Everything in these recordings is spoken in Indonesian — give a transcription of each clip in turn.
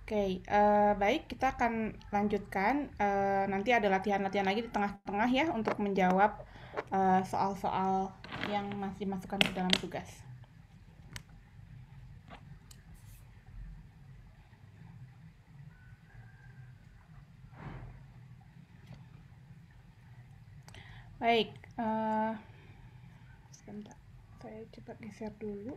Oke, baik, kita akan lanjutkan. Nanti ada latihan-latihan lagi di tengah-tengah ya untuk menjawab soal-soal yang masih masukkan ke dalam tugas. Baik, sebentar, saya coba geser dulu.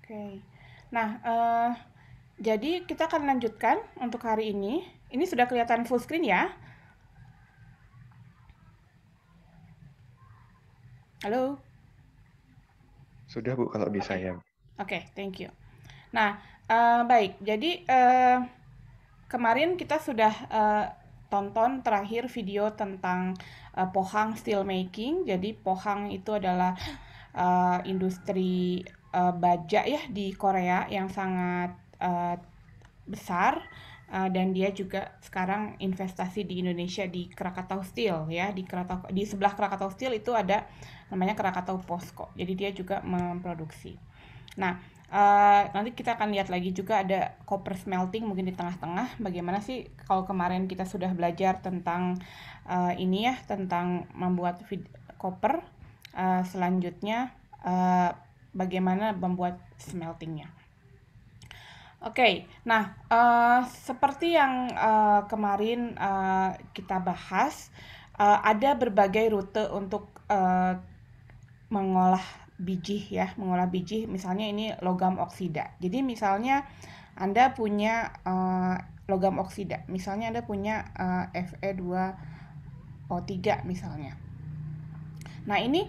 Oke, nah, jadi kita akan lanjutkan untuk hari ini. Ini sudah kelihatan full screen ya? Halo? Sudah Bu kalau di Oke, saya. oke, thank you. Nah, baik, jadi kemarin kita sudah tonton terakhir video tentang pohang steelmaking. Jadi pohang itu adalah industri baja ya di Korea yang sangat besar, dan dia juga sekarang investasi di Indonesia di Krakatau Steel ya, di sebelah Krakatau Steel itu ada namanya Krakatau Posko. Jadi dia juga memproduksi. Nah, nanti kita akan lihat lagi juga ada copper smelting mungkin di tengah-tengah. Bagaimana sih kalau kemarin kita sudah belajar tentang ini ya, tentang membuat copper. Selanjutnya bagaimana membuat smeltingnya. Oke, nah seperti yang kemarin kita bahas, ada berbagai rute untuk mengolah biji ya, mengolah biji. Misalnya ini logam oksida. Jadi misalnya Anda punya logam oksida, misalnya Anda punya Fe2O3 misalnya. Nah, ini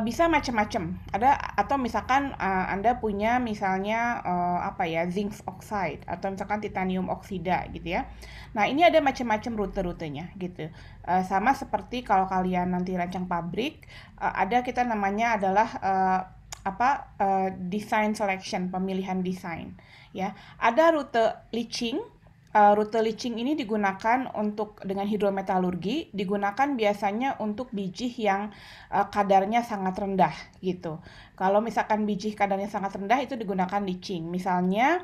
bisa macam-macam. Ada atau misalkan Anda punya misalnya apa ya, zinc oxide atau misalkan titanium oksida gitu ya. Nah, ini ada macam-macam rute-rutenya gitu. Sama seperti kalau kalian nanti rancang pabrik, ada kita namanya adalah design selection, pemilihan desain ya. Ada rute leaching. Rute leaching ini digunakan untuk dengan hidrometalurgi, digunakan biasanya untuk biji yang kadarnya sangat rendah gitu. Kalau misalkan biji kadarnya sangat rendah itu digunakan leaching. Misalnya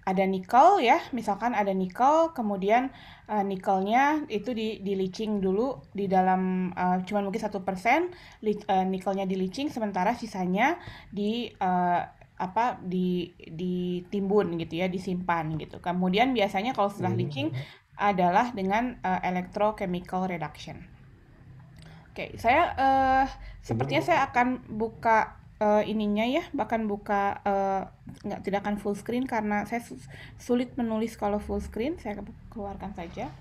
ada nikel ya, misalkan ada nikel, kemudian nikelnya itu di leaching dulu di dalam cuman mungkin 1%, nikelnya di leaching, sementara sisanya di ditimbun gitu ya, disimpan gitu. Kemudian biasanya kalau setelah leaching adalah dengan electrochemical reduction. Oke, saya sepertinya saya akan buka ininya ya, bahkan buka nggak tidak akan full screen karena saya sulit menulis kalau full screen. Saya keluarkan saja.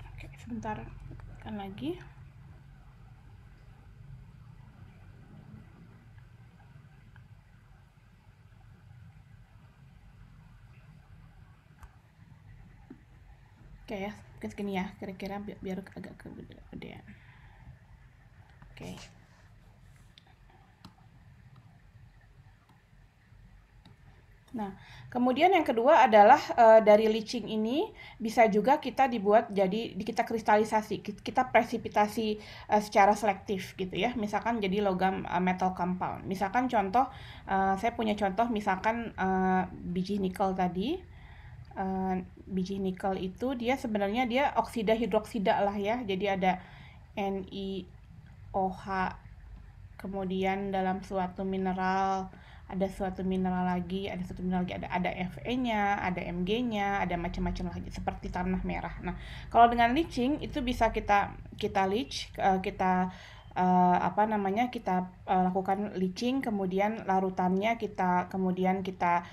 Oke, sebentar kan lagi. Oke ya, mungkin segini ya, kira-kira biar agak kegedean. Oke. Nah, kemudian yang kedua adalah dari leaching ini bisa juga kita dibuat jadi kita kristalisasi, kita presipitasi secara selektif gitu ya. Misalkan jadi logam metal compound. Misalkan contoh, saya punya contoh misalkan biji nikel tadi. Biji nikel itu dia sebenarnya dia oksida hidroksida lah ya. Jadi ada NiOH, kemudian dalam suatu mineral lagi, ada Fe-nya, ada Mg-nya, ada macam-macam lagi seperti tanah merah. Nah, kalau dengan leaching itu bisa kita leach, kita lakukan leaching, kemudian larutannya kemudian kita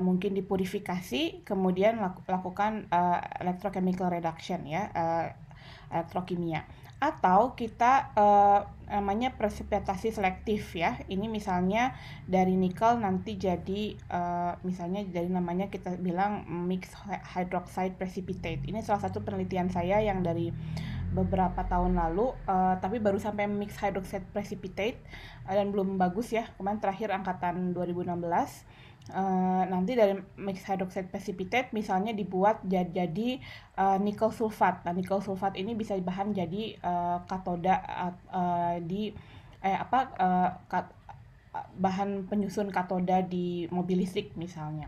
mungkin dipurifikasi, kemudian lakukan electrochemical reduction ya, elektrokimia, atau kita namanya presipitasi selektif ya. Ini misalnya dari nikel nanti jadi misalnya dari namanya kita bilang mixed hydroxide precipitate. Ini salah satu penelitian saya yang dari beberapa tahun lalu, tapi baru sampai mixed hydroxide precipitate, dan belum bagus ya. Kemarin terakhir angkatan 2016. nanti dari mixed hydroxide precipitate misalnya dibuat jadi nikel sulfat. Nah, nikel sulfat ini bisa bahan jadi katoda di bahan penyusun katoda di mobil listrik misalnya.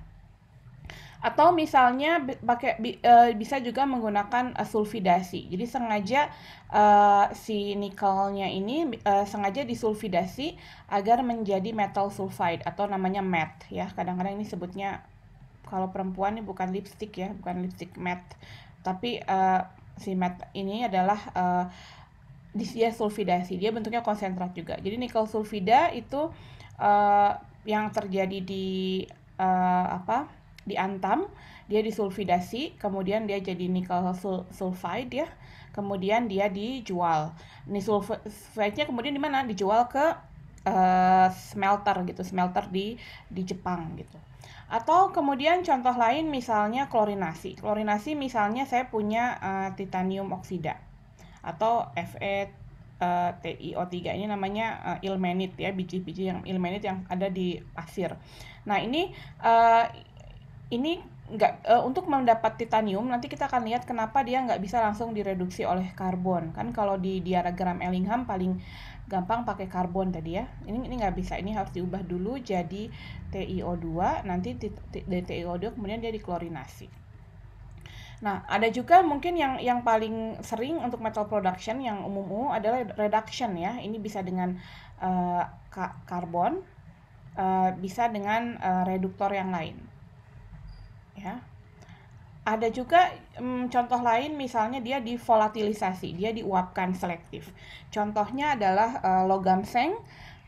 Atau misalnya bisa juga menggunakan sulfidasi. Jadi sengaja si nikelnya ini sengaja disulfidasi agar menjadi metal sulfide atau namanya matte ya. Kadang-kadang ini sebutnya kalau perempuan ini bukan lipstick ya, bukan lipstick matte. Tapi si matte ini adalah dia sulfidasi. Dia bentuknya konsentrat juga. Jadi nikel sulfida itu yang terjadi di di Antam, dia disulfidasi, kemudian dia jadi nikel sulfide ya, kemudian dia dijual. Ini sulfide-nya kemudian di mana? Dijual ke smelter gitu, smelter di Jepang gitu. Atau kemudian contoh lain misalnya klorinasi. Klorinasi misalnya saya punya titanium oksida atau Fe TiO3 ini namanya ilmenit ya, biji-biji yang ilmenit yang ada di pasir. Nah, ini untuk mendapat titanium nanti kita akan lihat kenapa dia nggak bisa langsung direduksi oleh karbon. Kan kalau di diagram Ellingham paling gampang pakai karbon tadi ya. Ini nggak bisa, ini harus diubah dulu jadi TiO2, nanti dari TiO2 kemudian dia diklorinasi. Nah, ada juga mungkin yang paling sering untuk metal production yang umum adalah reduction ya. Ini bisa dengan karbon, bisa dengan reduktor yang lain. Ya. Ada juga contoh lain misalnya dia divolatilisasi, dia diuapkan selektif. Contohnya adalah logam seng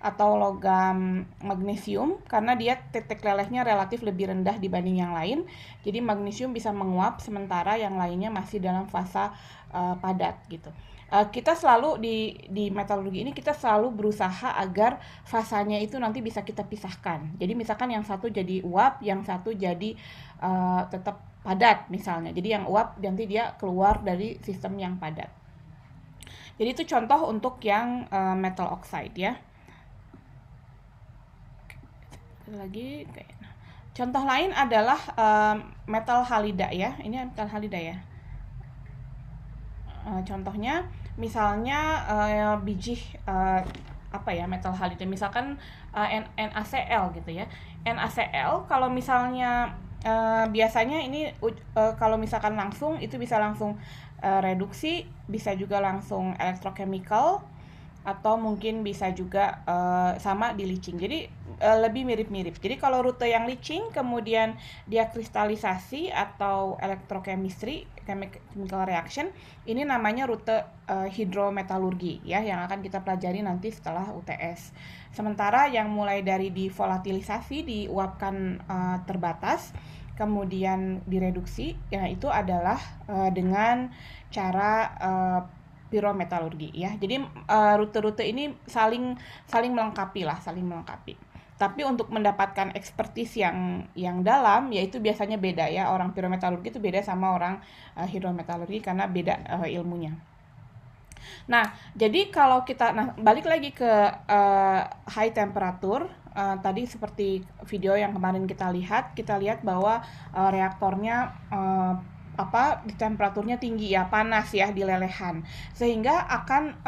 atau logam magnesium karena dia titik lelehnya relatif lebih rendah dibanding yang lain. Jadi magnesium bisa menguap sementara yang lainnya masih dalam fasa padat gitu. Kita selalu di metalurgi ini kita selalu berusaha agar fasanya itu nanti bisa kita pisahkan. Jadi misalkan yang satu jadi uap, yang satu jadi tetap padat misalnya. Jadi yang uap nanti dia keluar dari sistem yang padat. Jadi itu contoh untuk yang metal oxide ya. Lagi contoh lain adalah metal halida ya. Ini metal halida ya. Contohnya misalnya biji metal halida misalkan NaCl gitu ya. NaCl kalau misalnya biasanya ini kalau misalkan langsung itu bisa langsung reduksi, bisa juga langsung electrochemical atau mungkin bisa juga sama di leaching. Jadi lebih mirip-mirip. Jadi kalau rute yang leaching kemudian dia kristalisasi atau electrochemistry chemical reaction, ini namanya rute hidrometalurgi ya yang akan kita pelajari nanti setelah UTS. Sementara yang mulai dari divolatilisasi, diuapkan terbatas, kemudian direduksi, ya itu adalah dengan cara pirometalurgi ya. Jadi rute-rute ini saling melengkapi lah, saling melengkapi. Tapi untuk mendapatkan expertise yang dalam, yaitu biasanya beda ya. Orang pirometalurgi itu beda sama orang hidrometalurgi karena beda ilmunya. Nah, jadi kalau kita balik lagi ke high temperature, tadi seperti video yang kemarin kita lihat bahwa reaktornya di temperaturnya tinggi ya, panas ya di lelehan, sehingga akan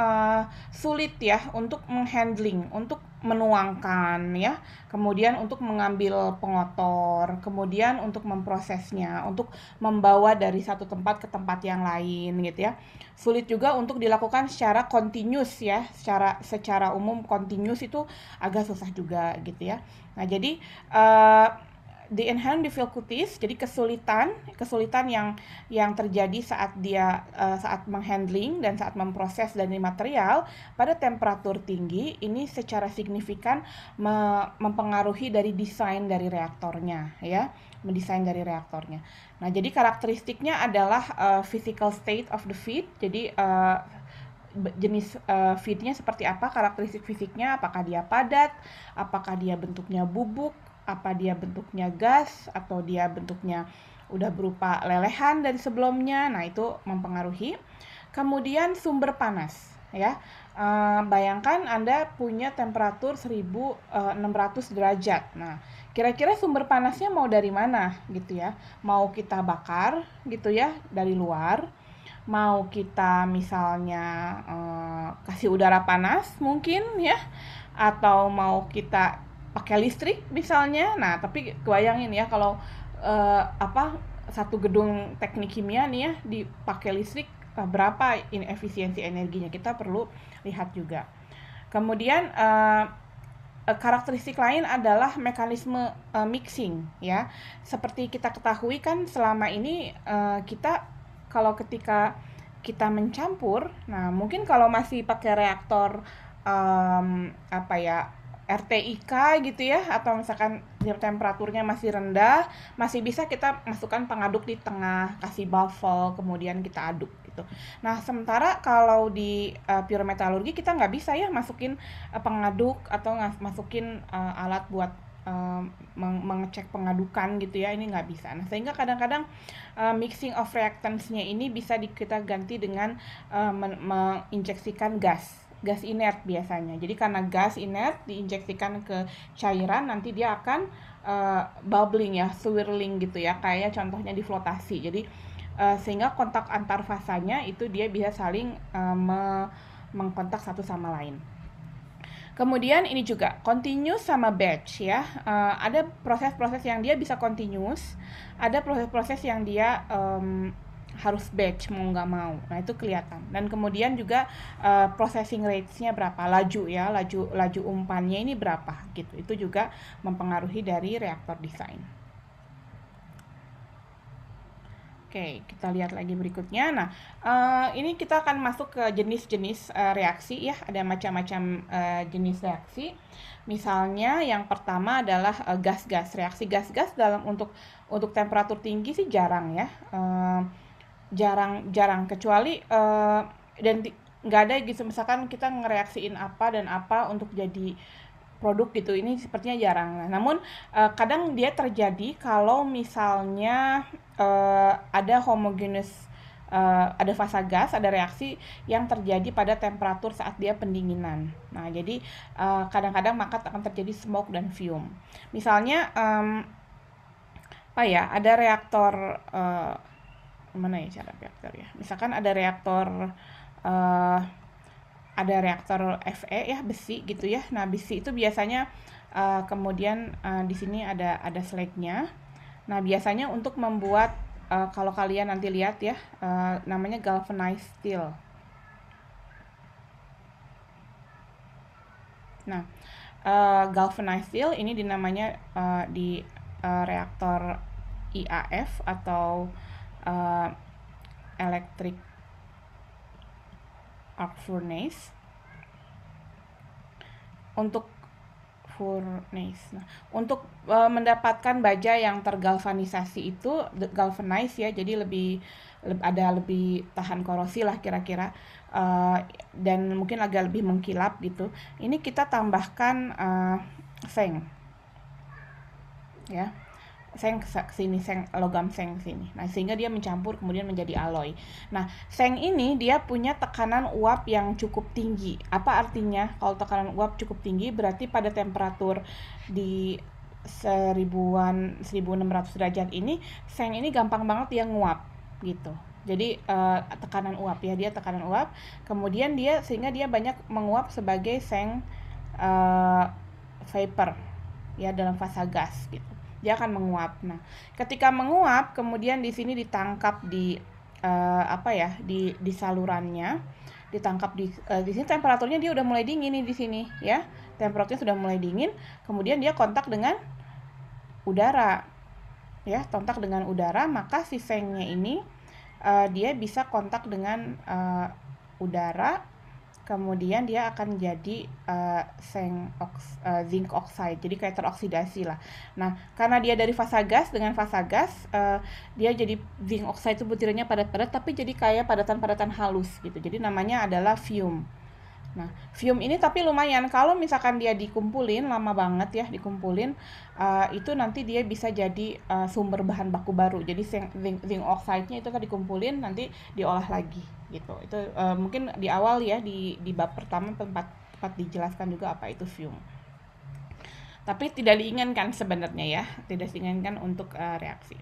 sulit ya untuk menghandling, untuk menuangkan ya, kemudian untuk mengambil pengotor, kemudian untuk memprosesnya, untuk membawa dari satu tempat ke tempat yang lain gitu ya. Sulit juga untuk dilakukan secara continuous ya, secara umum continuous itu agak susah juga gitu ya. Nah, jadi the inherent difficulties, jadi kesulitan yang terjadi saat saat menghandling dan saat memproses dari material pada temperatur tinggi ini secara signifikan mempengaruhi dari desain dari reaktornya ya, mendesain dari reaktornya. Nah, jadi karakteristiknya adalah physical state of the feed. Jadi jenis feednya seperti apa, karakteristik fisiknya, apakah dia padat, apakah dia bentuknya bubuk, apa dia bentuknya gas, atau dia bentuknya udah berupa lelehan dari sebelumnya. Nah, itu mempengaruhi. Kemudian sumber panas ya. Bayangkan Anda punya temperatur 1600 derajat. Nah, kira-kira sumber panasnya mau dari mana gitu ya. Mau kita bakar gitu ya dari luar, mau kita misalnya kasih udara panas mungkin ya, atau mau kita pakai listrik misalnya. Nah, tapi kebayangin ya kalau satu gedung teknik kimia nih ya dipakai listrik, berapa efisiensi energinya, kita perlu lihat juga. Kemudian karakteristik lain adalah mekanisme mixing ya. Seperti kita ketahui kan selama ini kita kalau ketika kita mencampur, nah mungkin kalau masih pakai reaktor RTIK gitu ya, atau misalkan temperaturnya masih rendah, masih bisa kita masukkan pengaduk di tengah, kasih baffle, kemudian kita aduk gitu. Nah, sementara kalau di pyrometalurgi kita nggak bisa ya masukin pengaduk atau masukin alat buat mengecek pengadukan gitu ya, ini nggak bisa. Nah, sehingga kadang-kadang mixing of reactants-nya ini bisa kita ganti dengan menginjeksikan gas inert biasanya. Jadi karena gas inert diinjeksikan ke cairan, nanti dia akan bubbling ya, swirling gitu ya, kayak contohnya di flotasi. Jadi sehingga kontak antar fasanya itu dia bisa saling mengkontak satu sama lain. Kemudian ini juga continuous sama batch ya. Ada proses-proses yang dia bisa continuous, ada proses-proses yang dia harus batch mau nggak mau. Nah, itu kelihatan. Dan kemudian juga processing rates-nya berapa, laju umpannya ini berapa gitu. Itu juga mempengaruhi dari reaktor design. Oke, kita lihat lagi berikutnya. Nah, ini kita akan masuk ke jenis-jenis reaksi ya. Ada macam-macam jenis reaksi. Misalnya yang pertama adalah gas-gas. Reaksi gas-gas untuk temperatur tinggi sih jarang ya. Jarang kecuali dan nggak ada gitu, misalkan kita ngereaksiin apa dan apa untuk jadi produk gitu, ini sepertinya jarang. Nah, namun kadang dia terjadi kalau misalnya ada homogeneous, ada fasa gas, ada reaksi yang terjadi pada temperatur saat dia pendinginan. Nah, jadi kadang-kadang maka akan terjadi smoke dan fume. Misalnya ada reaktor mana ya cara reaktor ya? Misalkan ada reaktor Fe ya, besi gitu ya. Nah, besi itu biasanya kemudian di sini ada slag-nya. Nah, biasanya untuk membuat kalau kalian nanti lihat ya, namanya galvanized steel. Nah, galvanized steel ini dinamanya di reaktor IAF atau electric arc furnace. Untuk mendapatkan baja yang tergalvanisasi itu galvanize ya, jadi lebih tahan korosi lah kira-kira, dan mungkin agak lebih mengkilap gitu. Ini kita tambahkan seng ya, logam seng sini. Nah, sehingga dia mencampur kemudian menjadi alloy. Nah, seng ini dia punya tekanan uap yang cukup tinggi. Apa artinya? Kalau tekanan uap cukup tinggi berarti pada temperatur di 1600 derajat ini, seng ini gampang banget dia nguap gitu. Jadi tekanan uap ya, dia tekanan uap. Kemudian sehingga dia banyak menguap sebagai seng vapor ya, dalam fasa gas gitu. Dia akan menguap. Nah, ketika menguap kemudian di sini ditangkap di salurannya, ditangkap di sini temperaturnya dia udah mulai dingin nih di sini ya. Temperaturnya sudah mulai dingin, kemudian dia kontak dengan udara. Ya, kontak dengan udara, maka si sengnya ini dia bisa kontak dengan udara. Kemudian dia akan jadi zinc oxide, jadi kayak teroksidasi lah. Nah, karena dia dari fasa gas dengan fasa gas, dia jadi zinc oxide itu butirannya padat-padat, tapi jadi kayak padatan-padatan halus gitu. Jadi namanya adalah fume. Nah, fume ini tapi lumayan, kalau misalkan dia dikumpulin lama banget ya, itu nanti dia bisa jadi sumber bahan baku baru. Jadi zinc oxide-nya itu kan dikumpulin nanti diolah lagi gitu. Itu mungkin di awal ya, di bab pertama tempat dijelaskan juga apa itu fume. Tapi tidak diinginkan sebenarnya ya, tidak diinginkan untuk reaksi.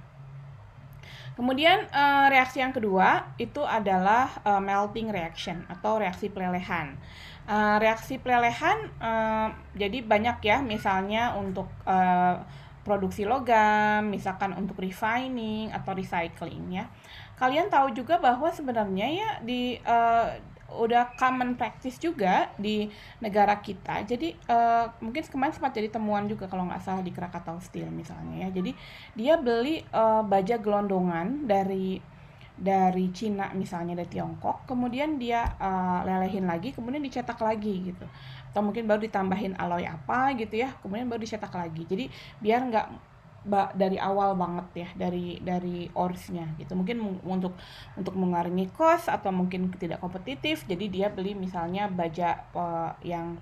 Kemudian reaksi yang kedua itu adalah melting reaction atau reaksi pelelehan. Reaksi pelelehan jadi banyak ya, misalnya untuk produksi logam, misalkan untuk refining atau recycling ya. Kalian tahu juga bahwa sebenarnya ya di udah common practice juga di negara kita. Jadi mungkin kemarin sempat jadi temuan juga kalau nggak salah di Krakatau Steel misalnya ya. Jadi dia beli baja gelondongan dari Cina misalnya, dari Tiongkok, kemudian dia lelehin lagi, kemudian dicetak lagi gitu, atau mungkin baru ditambahin alloy apa gitu ya, kemudian baru dicetak lagi. Jadi biar nggak dari awal banget ya, dari orsnya gitu. Mungkin untuk mengurangi cost atau mungkin tidak kompetitif, jadi dia beli misalnya baja yang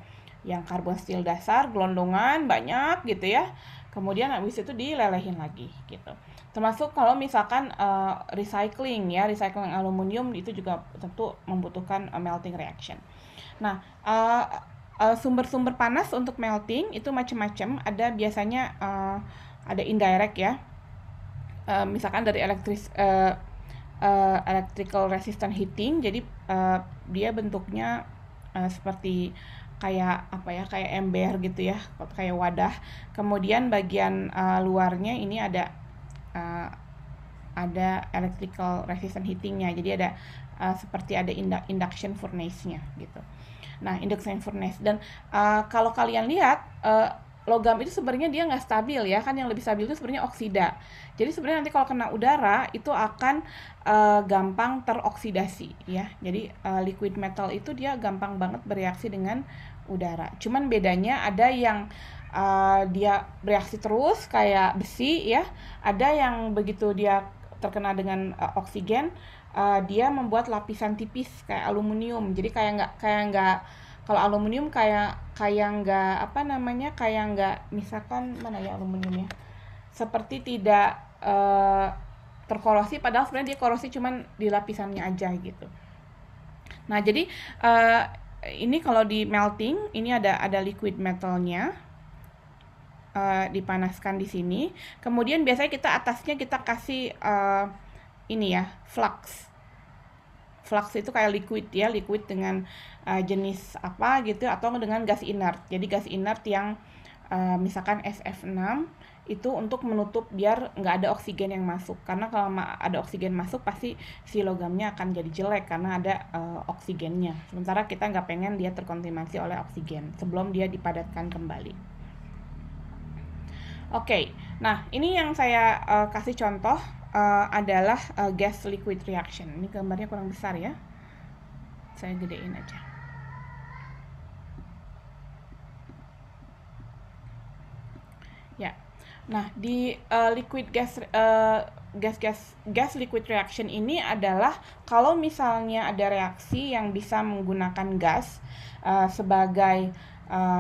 karbon steel dasar gelondongan banyak gitu ya, kemudian habis itu dilelehin lagi gitu. Termasuk kalau misalkan recycling aluminium itu juga tentu membutuhkan melting reaction. Nah, sumber-sumber panas untuk melting itu macam-macam. Ada biasanya ada indirect ya, misalkan dari electrical resistant heating. Jadi dia bentuknya seperti kayak apa ya, kayak ember gitu ya, kayak wadah. Kemudian bagian luarnya ini ada electrical resistant heatingnya. Jadi ada seperti ada induction furnace-nya gitu. Nah, induction furnace, dan kalau kalian lihat logam itu sebenarnya dia nggak stabil ya kan, yang lebih stabil itu sebenarnya oksida. Jadi sebenarnya nanti kalau kena udara itu akan gampang teroksidasi ya. Jadi liquid metal itu dia gampang banget bereaksi dengan udara. Cuman bedanya ada yang dia bereaksi terus kayak besi ya, ada yang begitu dia terkena dengan oksigen dia membuat lapisan tipis kayak aluminium. Jadi kayak nggak, kalau aluminium kayak nggak apa namanya, kayak nggak, misalkan mana ya aluminium ya, seperti tidak terkorosi, padahal sebenarnya dia korosi cuman di lapisannya aja gitu. Nah jadi ini kalau di melting ini ada liquid metalnya dipanaskan di sini, kemudian biasanya kita atasnya kita kasih ini ya, flux itu kayak liquid ya, liquid dengan jenis apa gitu, atau dengan gas inert. Jadi gas inert yang misalkan SF6 itu untuk menutup biar nggak ada oksigen yang masuk, karena kalau ada oksigen masuk pasti si logamnya akan jadi jelek karena ada oksigennya, sementara kita nggak pengen dia terkontaminasi oleh oksigen sebelum dia dipadatkan kembali. Oke, nah ini yang saya kasih contoh adalah gas liquid reaction. Ini gambarnya kurang besar ya, saya gedein aja. Ya, nah di liquid gas liquid reaction ini adalah kalau misalnya ada reaksi yang bisa menggunakan gas sebagai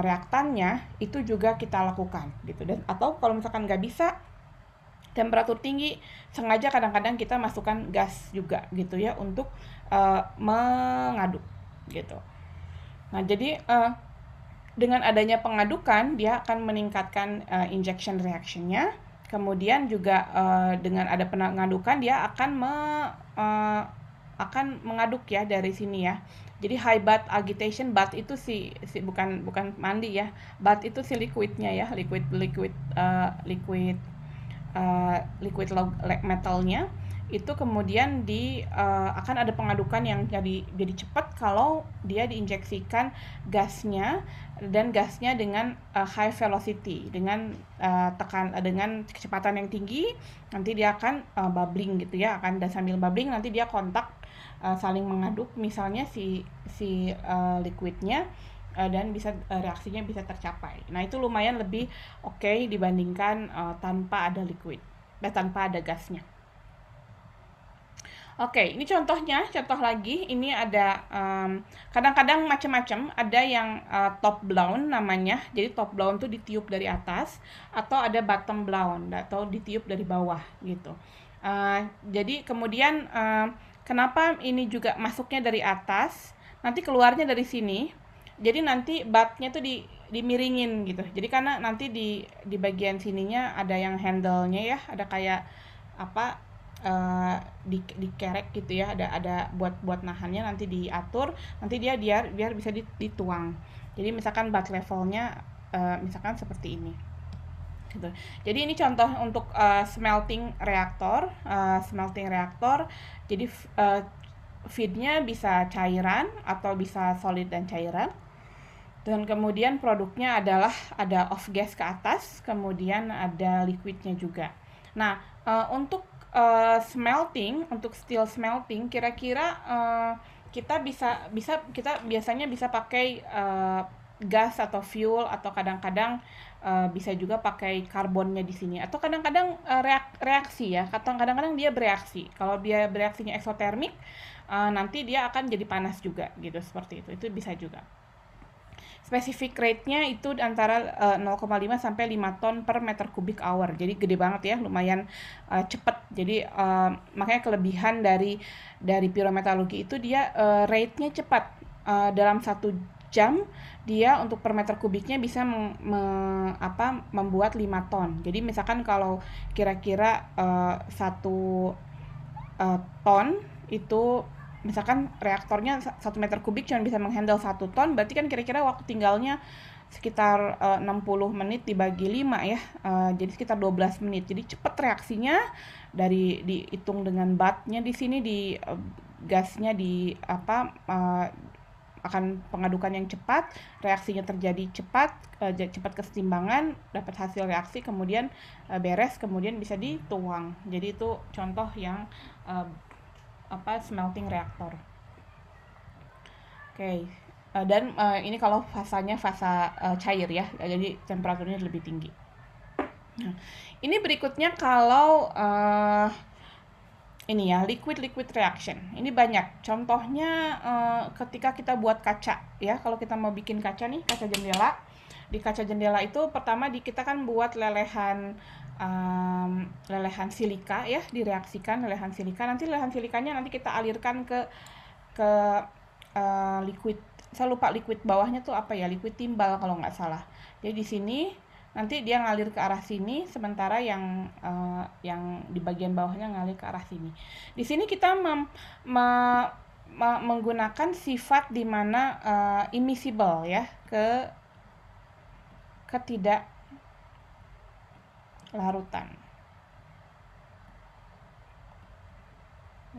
reaktannya, itu juga kita lakukan gitu. Dan atau kalau misalkan nggak bisa temperatur tinggi, sengaja kadang-kadang kita masukkan gas juga gitu ya untuk mengaduk gitu. Nah jadi dengan adanya pengadukan dia akan meningkatkan injection reaction-nya. Kemudian juga dengan ada pengadukan dia akan mengaduk ya dari sini ya. Jadi high bath agitation, bath itu bukan mandi ya, bath itu si liquidnya ya, liquid metalnya itu kemudian akan ada pengadukan yang jadi cepat kalau dia diinjeksikan gasnya, dan gasnya dengan high velocity, dengan dengan kecepatan yang tinggi. Nanti dia akan bubbling gitu ya, dan sambil bubbling nanti dia kontak saling mengaduk misalnya si liquidnya, dan bisa reaksinya bisa tercapai. Nah itu lumayan lebih oke dibandingkan tanpa ada tanpa ada gasnya. Oke, ini contoh lagi. Ini ada kadang-kadang macam-macam. Ada yang top blown namanya. Jadi top blown tuh ditiup dari atas, atau ada bottom blown atau ditiup dari bawah gitu. Jadi kemudian kenapa ini juga masuknya dari atas, nanti keluarnya dari sini. Jadi nanti bathnya tuh dimiringin gitu. Jadi karena nanti di bagian sininya ada yang handle-nya ya, ada kayak apa dikerek gitu ya, ada buat nahannya, nanti diatur, nanti dia biar bisa dituang. Jadi misalkan bat levelnya misalkan seperti ini gitu. Jadi ini contoh untuk smelting reaktor. Jadi feednya bisa cairan atau bisa solid dan cairan. Dan kemudian produknya adalah ada off gas ke atas, kemudian ada liquidnya juga. Nah, untuk smelting, untuk steel smelting, kira-kira kita biasanya bisa pakai gas atau fuel, atau kadang-kadang bisa juga pakai karbonnya di sini, atau kadang-kadang reaksi ya, kadang-kadang dia bereaksi. Kalau dia bereaksinya eksotermik, nanti dia akan jadi panas juga gitu, seperti itu bisa juga. Specific rate-nya itu antara 0,5 sampai 5 ton per meter kubik hour. Jadi gede banget ya, lumayan cepat. Jadi makanya kelebihan dari pyrometalurgi itu dia rate-nya cepat. Dalam 1 jam dia untuk per meter kubiknya bisa membuat 5 ton. Jadi misalkan kalau kira-kira 1 ton itu, misalkan reaktornya 1 meter kubik cuma bisa menghandle 1 ton, berarti kan kira-kira waktu tinggalnya sekitar 60 menit dibagi 5 ya, jadi sekitar 12 menit. Jadi cepat reaksinya, dari dihitung dengan batnya di sini, di gasnya akan pengadukan yang cepat, reaksinya terjadi cepat, cepat kesetimbangan, dapat hasil reaksi, kemudian beres, kemudian bisa dituang. Jadi itu contoh yang smelting reaktor. Oke. Dan ini kalau fasanya fasa cair ya, jadi temperaturnya lebih tinggi. Nah, ini berikutnya kalau ini ya, liquid reaction. Ini banyak. Contohnya ketika kita buat kaca ya, kalau kita mau bikin kaca nih, kaca jendela. Di kaca jendela itu pertama kita kan buat lelehan silika ya, direaksikan lelehan silika. Nanti lelehan silikanya nanti kita alirkan ke liquid. Saya lupa liquid bawahnya tuh apa ya, liquid timbal kalau nggak salah. Jadi di sini nanti dia ngalir ke arah sini, sementara yang di bagian bawahnya ngalir ke arah sini. Di sini kita menggunakan sifat di mana immiscible ya, ketidak larutan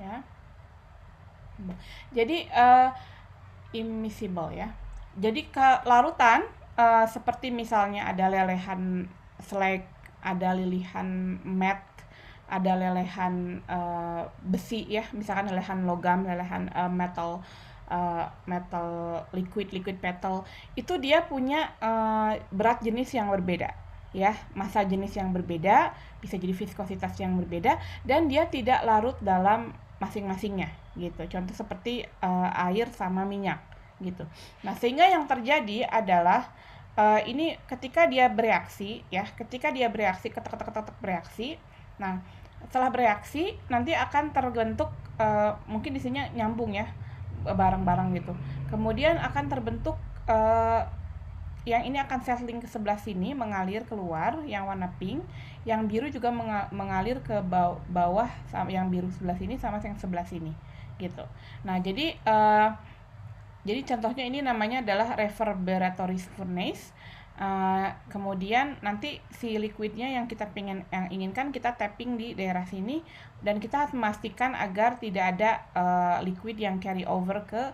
ya. Jadi immiscible ya. Jadi larutan seperti misalnya ada lelehan slag, ada lelehan matte, ada lelehan besi ya, misalkan lelehan logam, lelehan metal liquid metal, itu dia punya berat jenis yang berbeda ya, massa jenis yang berbeda, bisa jadi viskositas yang berbeda, dan dia tidak larut dalam masing-masingnya gitu. Contoh seperti air sama minyak gitu. Nah, sehingga yang terjadi adalah ini ketika dia bereaksi ya, ketika dia bereaksi, ketek bereaksi. Nah, setelah bereaksi nanti akan terbentuk mungkin di sini nyambung ya, barang-barang gitu. Kemudian akan terbentuk yang ini akan settling ke sebelah sini, mengalir keluar, yang warna pink. Yang biru juga mengalir ke bawah, yang biru sebelah sini sama yang sebelah sini gitu. Nah, jadi contohnya ini namanya adalah reverberatory furnace. Kemudian nanti si liquidnya yang inginkan kita tapping di daerah sini, dan kita harus memastikan agar tidak ada liquid yang carry over ke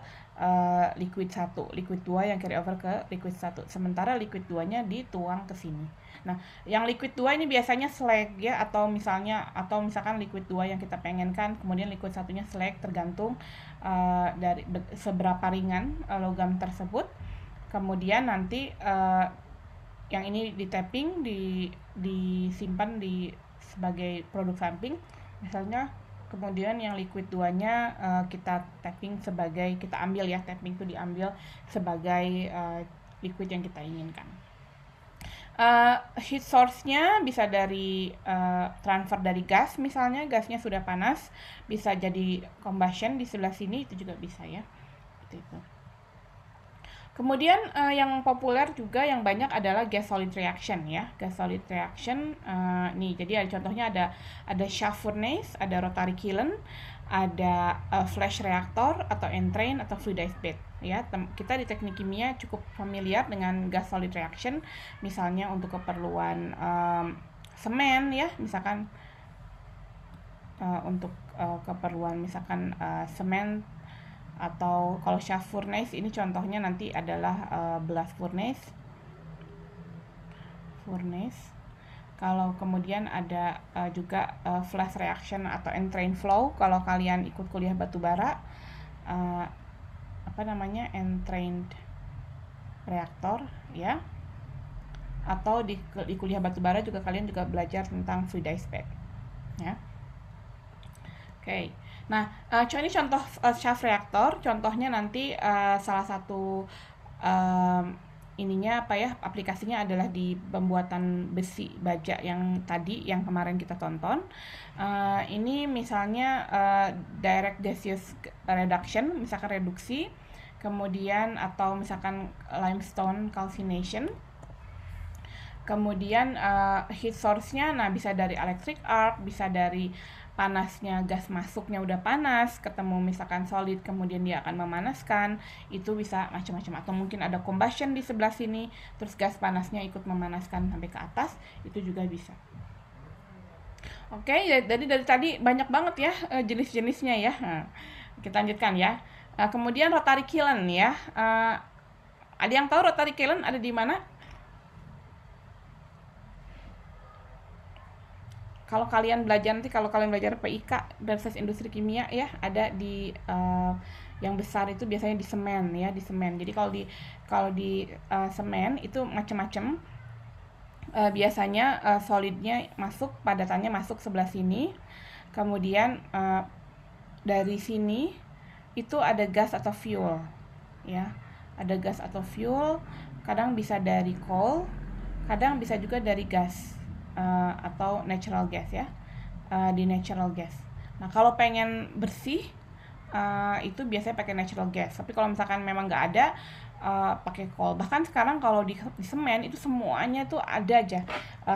liquid 1, liquid 2 yang carry over ke liquid 1, sementara liquid 2-nya dituang ke sini. Nah, yang liquid 2 ini biasanya slag ya, atau misalkan liquid 2 yang kita pengenkan, kemudian liquid 1-nya slag, tergantung dari seberapa ringan logam tersebut. Kemudian nanti yang ini di tapping, disimpan sebagai produk samping misalnya. Kemudian yang liquid 2-nya kita tapping kita ambil ya, tapping itu diambil sebagai liquid yang kita inginkan. Heat source-nya bisa dari transfer dari gas, misalnya gasnya sudah panas, bisa jadi combustion di sebelah sini, itu juga bisa ya. Seperti itu. Kemudian yang populer juga yang banyak adalah gas solid reaction ya. Gas solid reaction nih, jadi contohnya ada shaft furnace, ada rotary kiln, ada flash reactor atau entrain atau fluidized bed ya. Kita di teknik kimia cukup familiar dengan gas solid reaction, misalnya untuk keperluan semen ya, misalkan untuk keperluan misalkan semen, atau kalau shaft furnace ini contohnya nanti adalah blast furnace. Kalau kemudian ada juga flash reaction atau entrain flow. Kalau kalian ikut kuliah batubara, entrained reaktor ya. Atau di kuliah batubara juga kalian juga belajar tentang fluidized bed ya. Oke. Nah, ini contoh shaft reactor. Contohnya nanti salah satu aplikasinya adalah di pembuatan besi baja yang tadi yang kemarin kita tonton. Ini misalnya direct gaseous reduction, misalkan reduksi, kemudian atau misalkan limestone calcination. Kemudian heat source-nya bisa dari electric arc, bisa dari panasnya gas masuknya udah panas, ketemu misalkan solid, kemudian dia akan memanaskan, itu bisa macam-macam. Atau mungkin ada combustion di sebelah sini, terus gas panasnya ikut memanaskan sampai ke atas, itu juga bisa. Oke, jadi dari tadi banyak banget ya jenis-jenisnya ya. Nah, kita lanjutkan ya. Kemudian rotary kiln ya. Ada yang tahu rotary kiln ada di mana? Kalau kalian belajar PIK versus industri kimia ya, ada di yang besar itu biasanya di semen ya, di semen. Jadi kalau di semen itu macam-macam. Biasanya solidnya masuk, padatannya masuk sebelah sini. Kemudian dari sini itu ada gas atau fuel ya. Ada gas atau fuel, kadang bisa dari coal, kadang bisa juga dari gas. Atau natural gas ya, di natural gas. Nah, kalau pengen bersih itu biasanya pakai natural gas. Tapi kalau misalkan memang nggak ada, pakai coal. Bahkan sekarang kalau di semen itu semuanya tuh ada aja,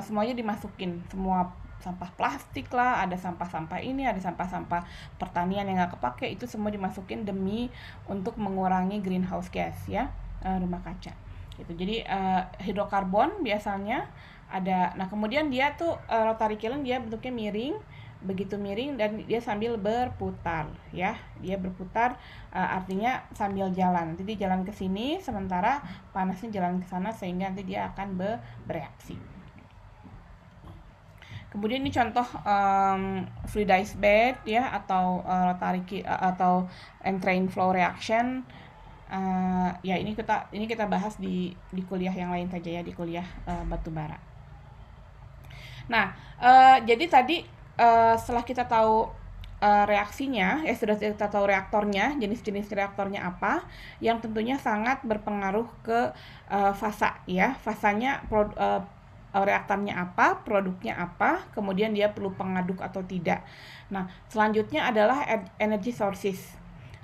semuanya dimasukin, semua sampah plastik lah, ada sampah-sampah ini, ada sampah-sampah pertanian yang nggak kepake, itu semua dimasukin demi untuk mengurangi greenhouse gas ya, rumah kaca. Gitu. Jadi hidrokarbon biasanya ada. Nah, kemudian dia tuh rotary kiln dia bentuknya miring, begitu miring dan dia sambil berputar ya. Dia berputar artinya sambil jalan. Nanti dia jalan ke sini sementara panasnya jalan ke sana sehingga nanti dia akan bereaksi. Kemudian ini contoh fluidized bed ya, atau rotary atau entrain flow reaction. Ya ini kita bahas di kuliah yang lain saja ya, di kuliah batubara. Nah, jadi tadi setelah kita tahu reaksinya, sudah kita tahu reaktornya, jenis-jenis reaktornya apa, yang tentunya sangat berpengaruh ke fasa ya. Fasanya reaktornya apa, produknya apa, kemudian dia perlu pengaduk atau tidak. Nah, selanjutnya adalah energy sources.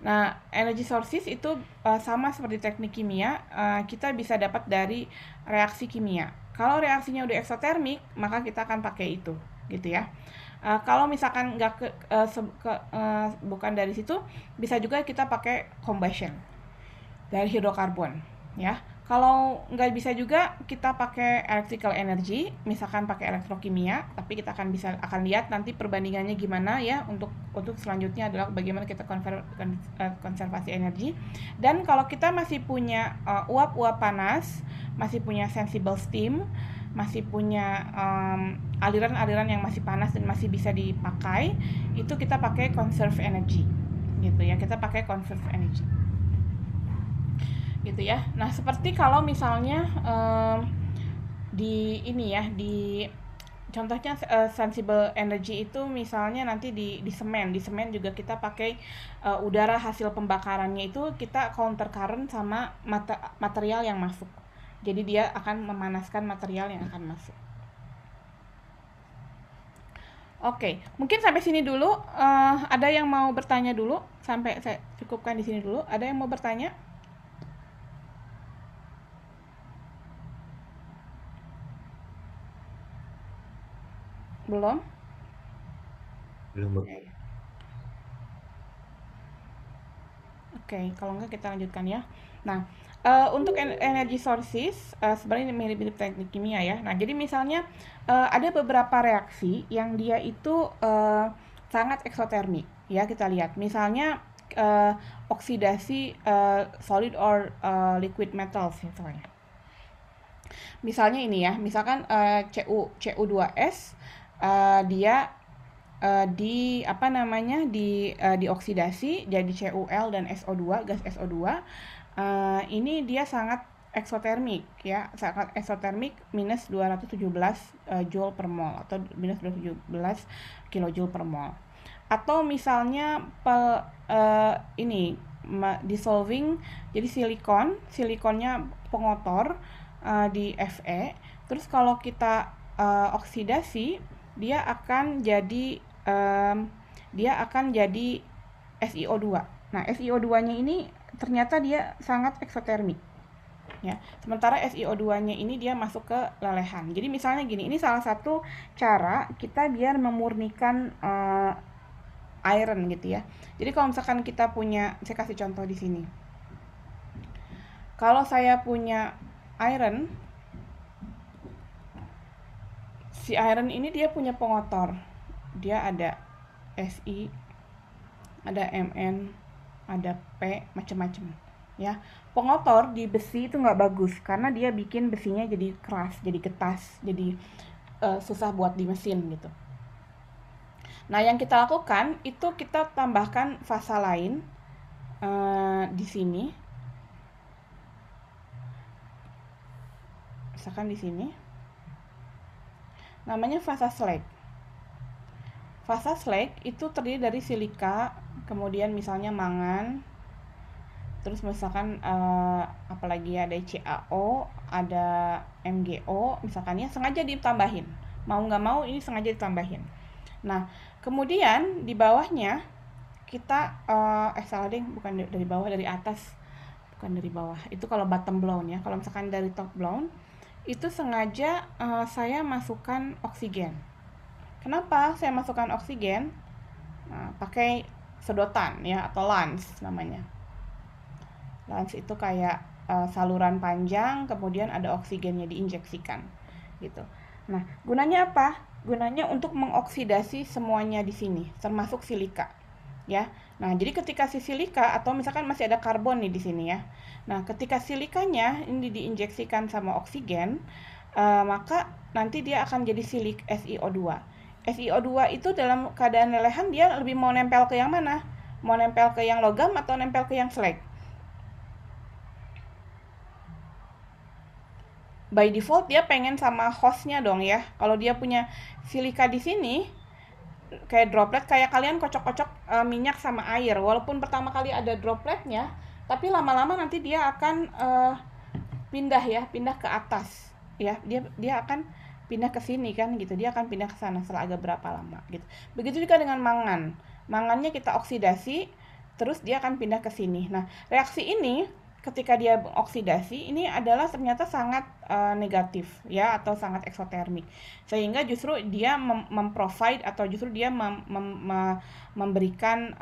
Nah, energy sources itu sama seperti teknik kimia, kita bisa dapat dari reaksi kimia. Kalau reaksinya udah eksotermik, maka kita akan pakai itu, gitu ya. Kalau misalkan bukan dari situ, bisa juga kita pakai combustion dari hidrokarbon, ya. Kalau nggak bisa juga kita pakai electrical energy, misalkan pakai elektrokimia, tapi kita akan lihat nanti perbandingannya gimana ya. Untuk selanjutnya adalah bagaimana kita konservasi energi. Dan kalau kita masih punya uap-uap panas, masih punya sensible steam, masih punya aliran-aliran yang masih panas dan masih bisa dipakai, itu kita pakai conserve energy, gitu ya. Kita pakai conserve energy. Gitu ya. Nah, seperti kalau misalnya di contohnya sensible energy itu misalnya nanti di semen juga kita pakai udara hasil pembakarannya itu kita counter current sama material yang masuk. Jadi dia akan memanaskan material yang akan masuk. Oke, mungkin sampai sini dulu. Ada yang mau bertanya dulu? Sampai saya cukupkan di sini dulu. Ada yang mau bertanya? Belum? Belum, Bu. Oke, kalau enggak kita lanjutkan ya. Nah, untuk energy sources, sebenarnya ini mirip-mirip teknik kimia ya. Nah, jadi misalnya ada beberapa reaksi yang dia itu sangat eksotermik ya, kita lihat. Misalnya oksidasi solid or liquid metals misalnya. Misalnya ini ya, misalkan Cu2S dia di apa namanya dioksidasi jadi CuL dan SO2, gas SO2. Ini dia sangat eksotermik ya, sangat eksotermik, minus 217 joule per mol atau minus 217 kilojoule per mol. Atau misalnya ini dissolving, jadi silikonnya pengotor di Fe. Terus kalau kita oksidasi, dia akan jadi SiO2. Nah, SiO2-nya ini ternyata dia sangat eksotermik. Ya, sementara SiO2-nya ini dia masuk ke lelehan. Jadi misalnya gini, ini salah satu cara kita biar memurnikan iron gitu ya. Jadi kalau misalkan kita punya, saya kasih contoh di sini. Kalau saya punya iron, si iron ini dia punya pengotor. Dia ada Si, ada Mn, ada P, macam-macam ya. Pengotor di besi itu nggak bagus karena dia bikin besinya jadi keras, jadi getas, jadi susah buat di mesin gitu. Nah, yang kita lakukan itu kita tambahkan fasa lain di sini. Misalkan di sini. Namanya fasa slag. Fasa slag itu terdiri dari silika, kemudian misalnya mangan, terus misalkan apalagi ada CaO, ada MgO, misalkan ya sengaja ditambahin. Mau nggak mau ini sengaja ditambahin. Nah, kemudian di bawahnya kita salah deh, bukan dari bawah, dari atas. Bukan dari bawah. Itu kalau bottom blown ya. Kalau misalkan dari top blown, itu sengaja saya masukkan oksigen. Kenapa saya masukkan oksigen? Nah, pakai sedotan ya, atau lens namanya. Lens itu kayak saluran panjang, kemudian ada oksigennya diinjeksikan gitu. Nah, gunanya apa? Gunanya untuk mengoksidasi semuanya di sini, termasuk silika ya. Nah, jadi ketika si silika atau misalkan masih ada karbon nih di sini ya. Nah, ketika silikanya ini diinjeksikan sama oksigen, maka nanti dia akan jadi SiO2. SiO2 itu dalam keadaan lelehan dia lebih mau nempel ke yang mana? Mau nempel ke yang logam atau nempel ke yang slag? By default dia pengen sama hostnya dong ya. Kalau dia punya silika di sini, kayak droplet, kayak kalian kocok-kocok minyak sama air. Walaupun pertama kali ada dropletnya, tapi lama-lama nanti dia akan pindah ke atas ya. Dia akan pindah ke sini kan gitu. Dia akan pindah ke sana setelah agak berapa lama gitu. Begitu juga dengan mangan. Mangannya kita oksidasi, terus dia akan pindah ke sini. Nah, reaksi ini ketika dia oksidasi ini adalah ternyata sangat negatif ya, atau sangat eksotermik, sehingga justru dia memprovide atau justru dia memberikan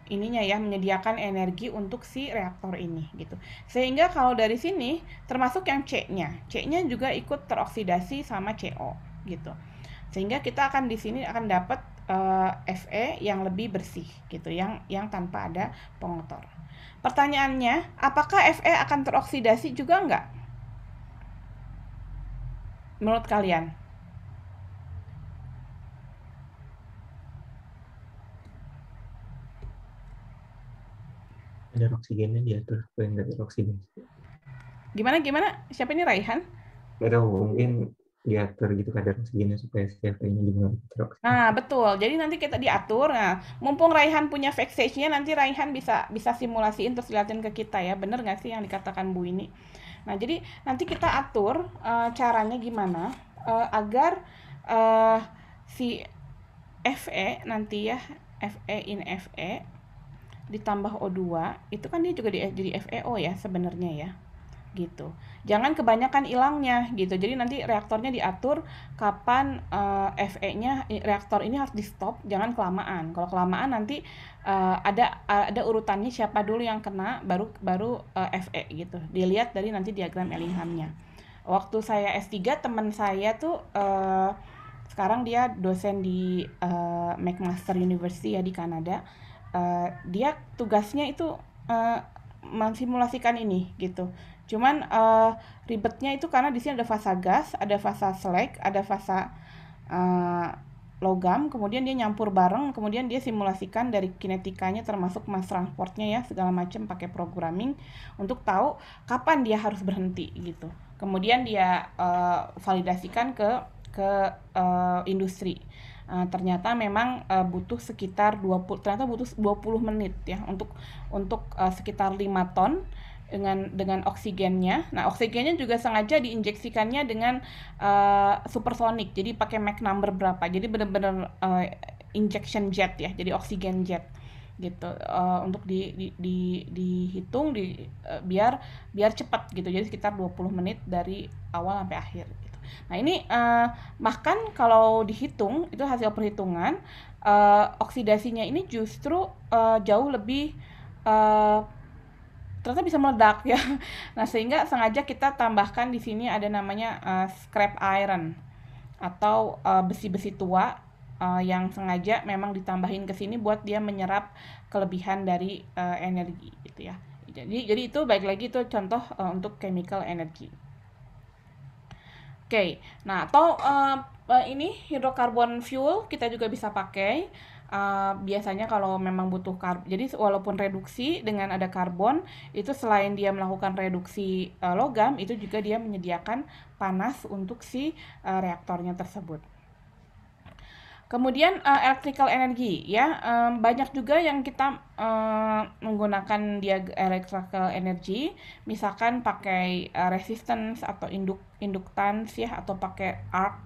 ininya ya, menyediakan energi untuk si reaktor ini gitu. Sehingga kalau dari sini termasuk yang C-nya juga ikut teroksidasi sama CO gitu. Sehingga kita akan di sini akan dapat Fe yang lebih bersih gitu, yang tanpa ada pengotor. Pertanyaannya, apakah Fe akan teroksidasi juga enggak? Menurut kalian? Ada oksigennya diatur supaya nggak teroksigen. Gimana? Siapa ini, Raihan? Nggak tahu, mungkin diatur gitu kadar oksigennya supaya CFA-nya juga teroksigen. Nah, betul. Jadi nanti kita diatur. Nah, mumpung Raihan punya backstage-nya, nanti Raihan bisa simulasiin terus liatin ke kita ya. Bener nggak sih yang dikatakan Bu ini? Nah, jadi nanti kita atur caranya gimana agar si Fe nanti ya, Fe in Fe ditambah O2, itu kan dia juga jadi FeO ya sebenarnya ya. gitu. Jangan kebanyakan hilangnya gitu. Jadi nanti reaktornya diatur kapan FE-nya reaktor ini harus di stop, jangan kelamaan. Kalau kelamaan nanti ada urutannya siapa dulu yang kena baru FE gitu. Dilihat dari nanti diagram Ellingham-nya. Waktu saya S3 teman saya tuh sekarang dia dosen di McMaster University ya di Kanada. Dia tugasnya itu mensimulasikan ini gitu. Cuman ribetnya itu karena di sini ada fasa gas, ada fasa slag, ada fasa logam, kemudian dia nyampur bareng, kemudian dia simulasikan dari kinetikanya termasuk mass transportnya ya segala macam pakai programming untuk tahu kapan dia harus berhenti gitu. Kemudian dia validasikan ke industri. Ternyata memang butuh sekitar 20 menit ya untuk sekitar 5 ton dengan oksigennya. Nah, oksigennya juga sengaja diinjeksikannya dengan supersonik. Jadi pakai Mach number berapa. Jadi benar-benar injection jet ya. Jadi oksigen jet gitu untuk dihitung biar cepat gitu. Jadi sekitar 20 menit dari awal sampai akhir gitu. Nah, ini bahkan kalau dihitung itu hasil perhitungan oksidasinya ini justru jauh lebih ternyata bisa meledak ya. Nah, sehingga sengaja kita tambahkan di sini ada namanya scrap iron atau besi-besi tua yang sengaja memang ditambahin ke sini buat dia menyerap kelebihan dari energi gitu ya. Jadi itu baik lagi itu contoh untuk chemical energy. Oke, nah atau ini hidrokarbon fuel kita juga bisa pakai. Biasanya kalau memang butuh karbon, jadi walaupun reduksi dengan ada karbon, itu selain dia melakukan reduksi logam, itu juga dia menyediakan panas untuk si reaktornya tersebut. Kemudian electrical energy ya, banyak juga yang kita menggunakan electrical energy, misalkan pakai resistance atau inductance ya, atau pakai arc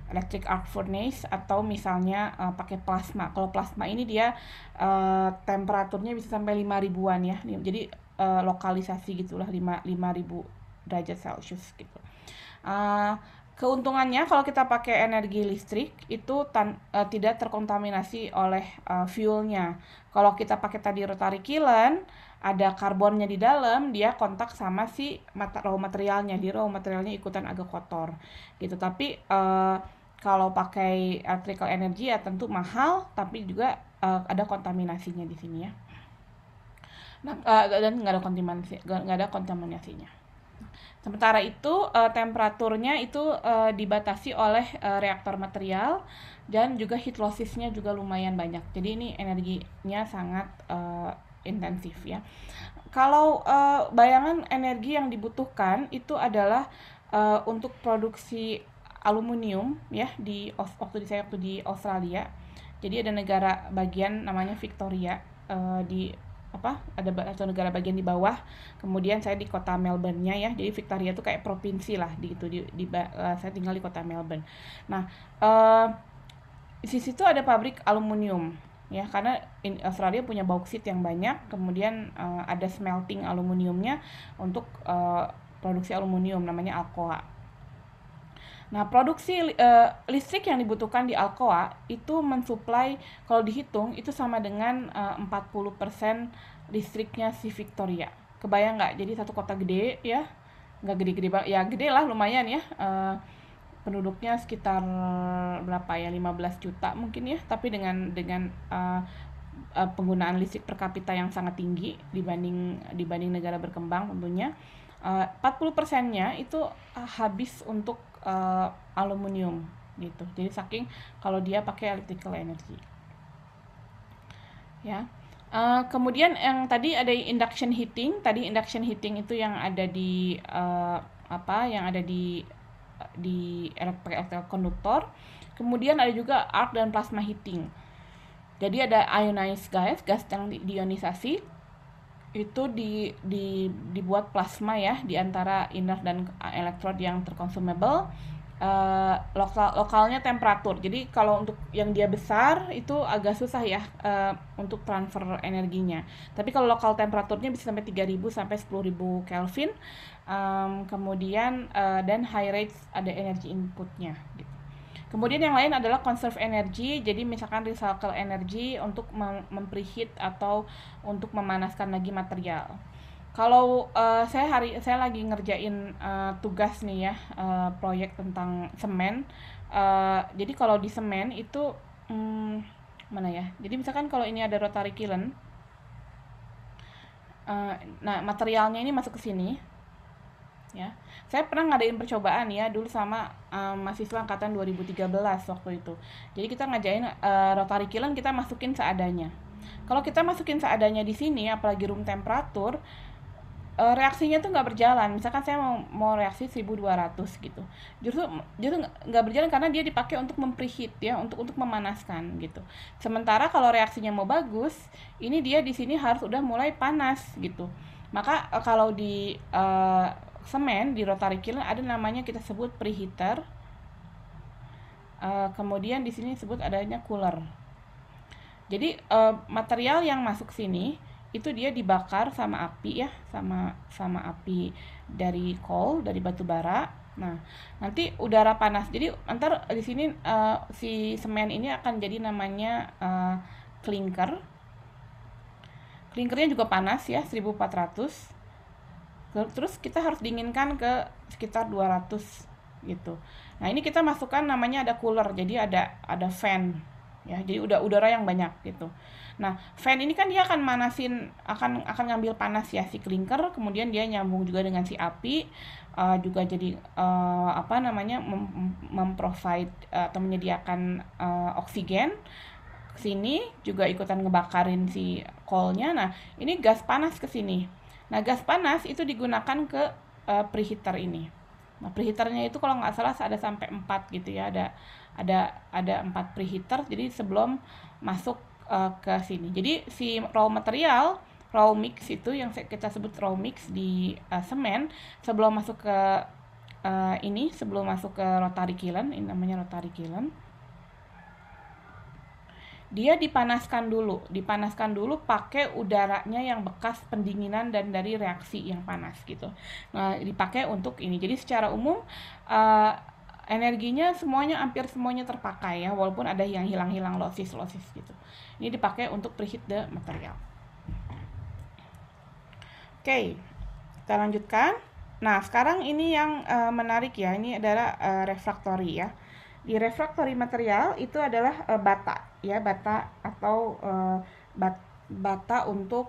electric arc furnace, atau misalnya pakai plasma. Kalau plasma ini dia temperaturnya bisa sampai 5.000-an ya. Jadi lokalisasi gitulah 5.000 derajat Celcius gitu. Keuntungannya kalau kita pakai energi listrik itu tidak terkontaminasi oleh fuelnya. Kalau kita pakai tadi rotary kiln, ada karbonnya di dalam, dia kontak sama si raw materialnya, di raw materialnya ikutan agak kotor gitu. Tapi kalau pakai electrical energy ya tentu mahal, tapi juga ada kontaminasinya di sini ya. Nah, dan nggak ada kontaminasinya. Sementara itu temperaturnya itu dibatasi oleh reaktor material dan juga heat lossesnya juga lumayan banyak. Jadi ini energinya sangat intensif ya. Kalau bayangan energi yang dibutuhkan itu adalah untuk produksi aluminium ya waktu di Australia. Jadi ada negara bagian namanya Victoria ada satu negara bagian di bawah, kemudian saya di kota Melbourne-nya ya. Jadi Victoria itu kayak provinsi lah saya tinggal di kota Melbourne. Nah, di situ ada pabrik aluminium ya, karena Australia punya bauksit yang banyak, kemudian ada smelting aluminiumnya untuk produksi aluminium namanya Alcoa. Nah, produksi listrik yang dibutuhkan di Alcoa itu mensuplai, kalau dihitung itu sama dengan 40% listriknya si Victoria. Kebayang nggak? Jadi satu kota gede ya, nggak gede-gede banget, ya gede lah lumayan ya. Penduduknya sekitar berapa ya, 15 juta mungkin ya, tapi dengan penggunaan listrik per kapita yang sangat tinggi dibanding negara berkembang tentunya. 40%-nya itu habis untuk aluminium gitu. Jadi saking kalau dia pakai electrical energy ya. Kemudian yang tadi ada induction heating. Tadi induction heating itu yang ada di electrical conductor. Kemudian ada juga arc dan plasma heating. Jadi ada ionized gas yang diionisasi, itu dibuat plasma ya di antara inert dan elektrod yang terkonsumable. lokalnya temperatur. Jadi kalau untuk yang dia besar itu agak susah ya untuk transfer energinya. Tapi kalau lokal temperaturnya bisa sampai 3000 sampai 10.000 Kelvin. Kemudian dan high rates ada energi inputnya gitu. Kemudian yang lain adalah conserve energy, jadi misalkan recycle energy untuk preheat atau untuk memanaskan lagi material. Kalau saya lagi ngerjain tugas nih ya, proyek tentang semen. Jadi kalau di semen itu mana ya? Jadi misalkan kalau ini ada rotary kiln, nah materialnya ini masuk ke sini. Ya, saya pernah ngadain percobaan ya dulu sama mahasiswa angkatan 2013 waktu itu. Jadi kita ngajain rotary kiln kita masukin seadanya. Kalau kita masukin seadanya di sini, apalagi room temperatur, reaksinya tuh nggak berjalan. Misalkan saya mau reaksi 1200 gitu, justru nggak berjalan karena dia dipakai untuk preheat ya, untuk memanaskan gitu. Sementara kalau reaksinya mau bagus, ini dia di sini harus udah mulai panas gitu. Maka kalau di semen di rotary kiln ada namanya kita sebut preheater. Kemudian di sini disebut adanya cooler. Jadi material yang masuk sini itu dia dibakar sama api ya, sama api dari coal, dari batu bara. Nah, nanti udara panas. Jadi ntar di sini si semen ini akan jadi namanya clinker. Clinkernya juga panas ya, 1400. Terus kita harus dinginkan ke sekitar 200 gitu. Nah, ini kita masukkan namanya ada cooler. Jadi ada fan ya. Jadi udara yang banyak gitu. Nah, fan ini kan dia akan akan ngambil panas ya si clinker, kemudian dia nyambung juga dengan si api, juga jadi memprovide atau menyediakan oksigen ke sini, juga ikutan ngebakarin si coalnya. Nah, ini gas panas ke sini. Nah, gas panas itu digunakan ke preheater ini. Nah, preheaternya itu kalau nggak salah ada sampai 4 gitu ya, ada 4 preheater. Jadi sebelum masuk ke sini. Jadi si raw mix itu yang kita sebut raw mix di semen sebelum masuk ke sebelum masuk ke rotary kiln, ini namanya rotary kiln. Dia dipanaskan dulu pakai udaranya yang bekas pendinginan dan dari reaksi yang panas gitu. Nah, dipakai untuk ini. Jadi secara umum energinya hampir semuanya terpakai ya, walaupun ada yang hilang-hilang losses gitu. Ini dipakai untuk preheat the material. Oke, kita lanjutkan. Nah, sekarang ini yang menarik ya, ini adalah refractory ya. Di refractory material itu adalah bata ya, bata atau bata untuk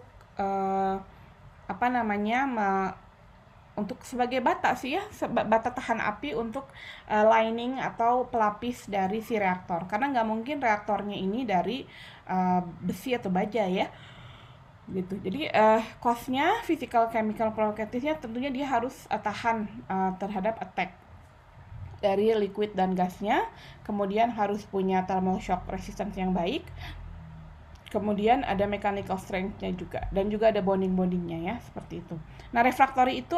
untuk sebagai bata sih ya, bata tahan api untuk lining atau pelapis dari si reaktor, karena nggak mungkin reaktornya ini dari besi atau baja ya gitu. Jadi cost-nya, physical chemical properties-nya tentunya dia harus tahan terhadap attack dari liquid dan gasnya, kemudian harus punya thermal shock resistance yang baik, kemudian ada mechanical strength-nya juga, dan juga ada bonding-bondingnya ya, seperti itu. Nah, refractory itu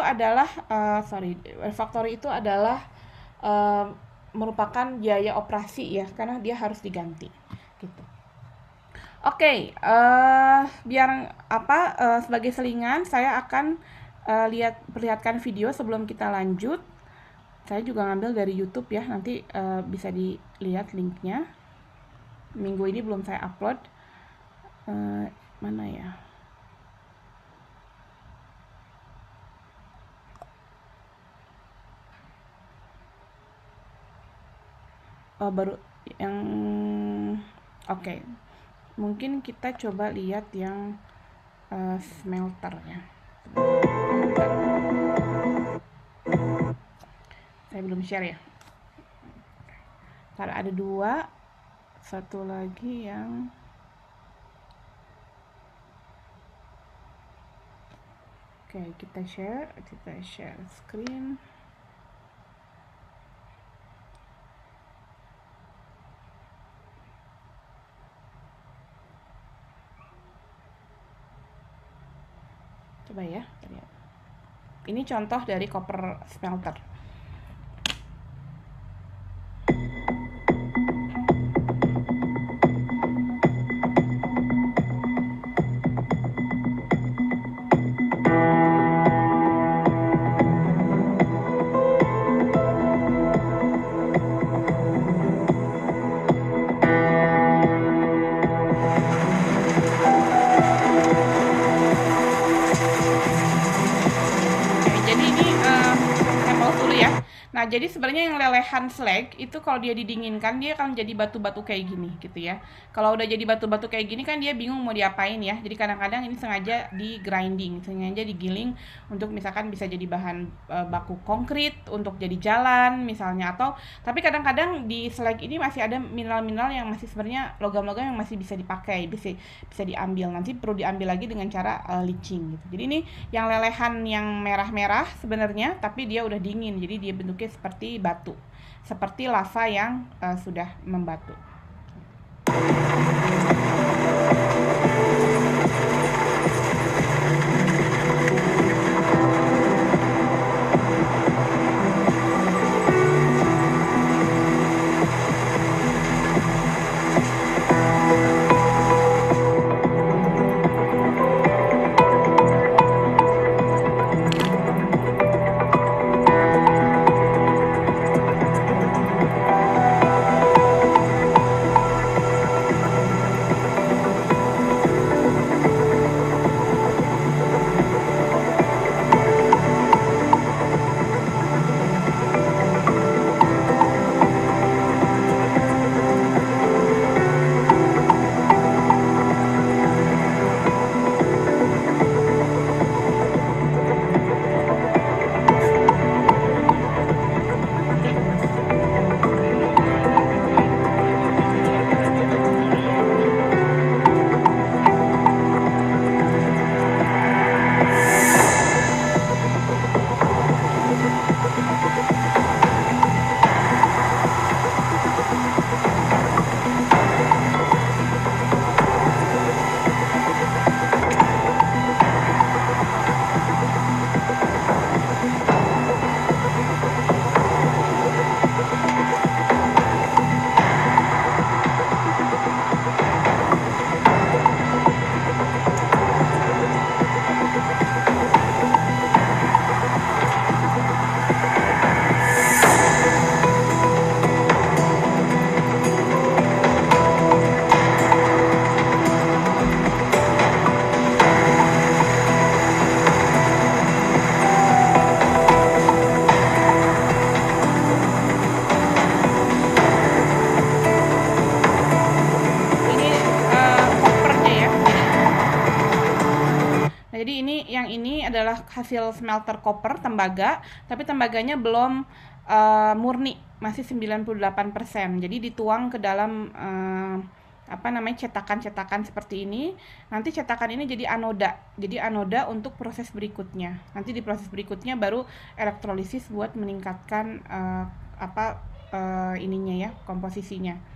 adalah merupakan biaya operasi ya, karena dia harus diganti gitu. Oke, sebagai selingan saya akan perlihatkan video sebelum kita lanjut. Saya juga ngambil dari YouTube ya, nanti bisa dilihat linknya. Minggu ini belum saya upload. Mana ya? Baru yang oke. Mungkin kita coba lihat yang smelter ya. Saya belum share ya. Karena ada 2, satu lagi yang oke, kita share screen. Coba ya, lihat. Ini contoh dari copper smelter. Nah, jadi sebenarnya yang lelehan slag itu kalau dia didinginkan dia akan jadi batu-batu kayak gini gitu ya. Kalau udah jadi batu-batu kayak gini kan dia bingung mau diapain ya. Jadi kadang-kadang ini sengaja di grinding, sengaja digiling untuk misalkan bisa jadi bahan baku konkrit untuk jadi jalan misalnya, atau tapi kadang-kadang di slag ini masih ada mineral-mineral yang masih sebenarnya logam-logam yang masih bisa dipakai, bisa diambil. Nanti perlu diambil lagi dengan cara leaching gitu. Jadi ini yang lelehan yang merah-merah sebenarnya, tapi dia udah dingin, jadi dia bentuknya seperti batu, seperti lava yang sudah membatu. Jadi yang ini adalah hasil smelter koper tembaga, tapi tembaganya belum murni, masih 98%. Jadi dituang ke dalam cetakan-cetakan seperti ini. Nanti cetakan ini jadi anoda. Jadi anoda untuk proses berikutnya. Nanti di proses berikutnya baru elektrolisis buat meningkatkan ininya ya, komposisinya.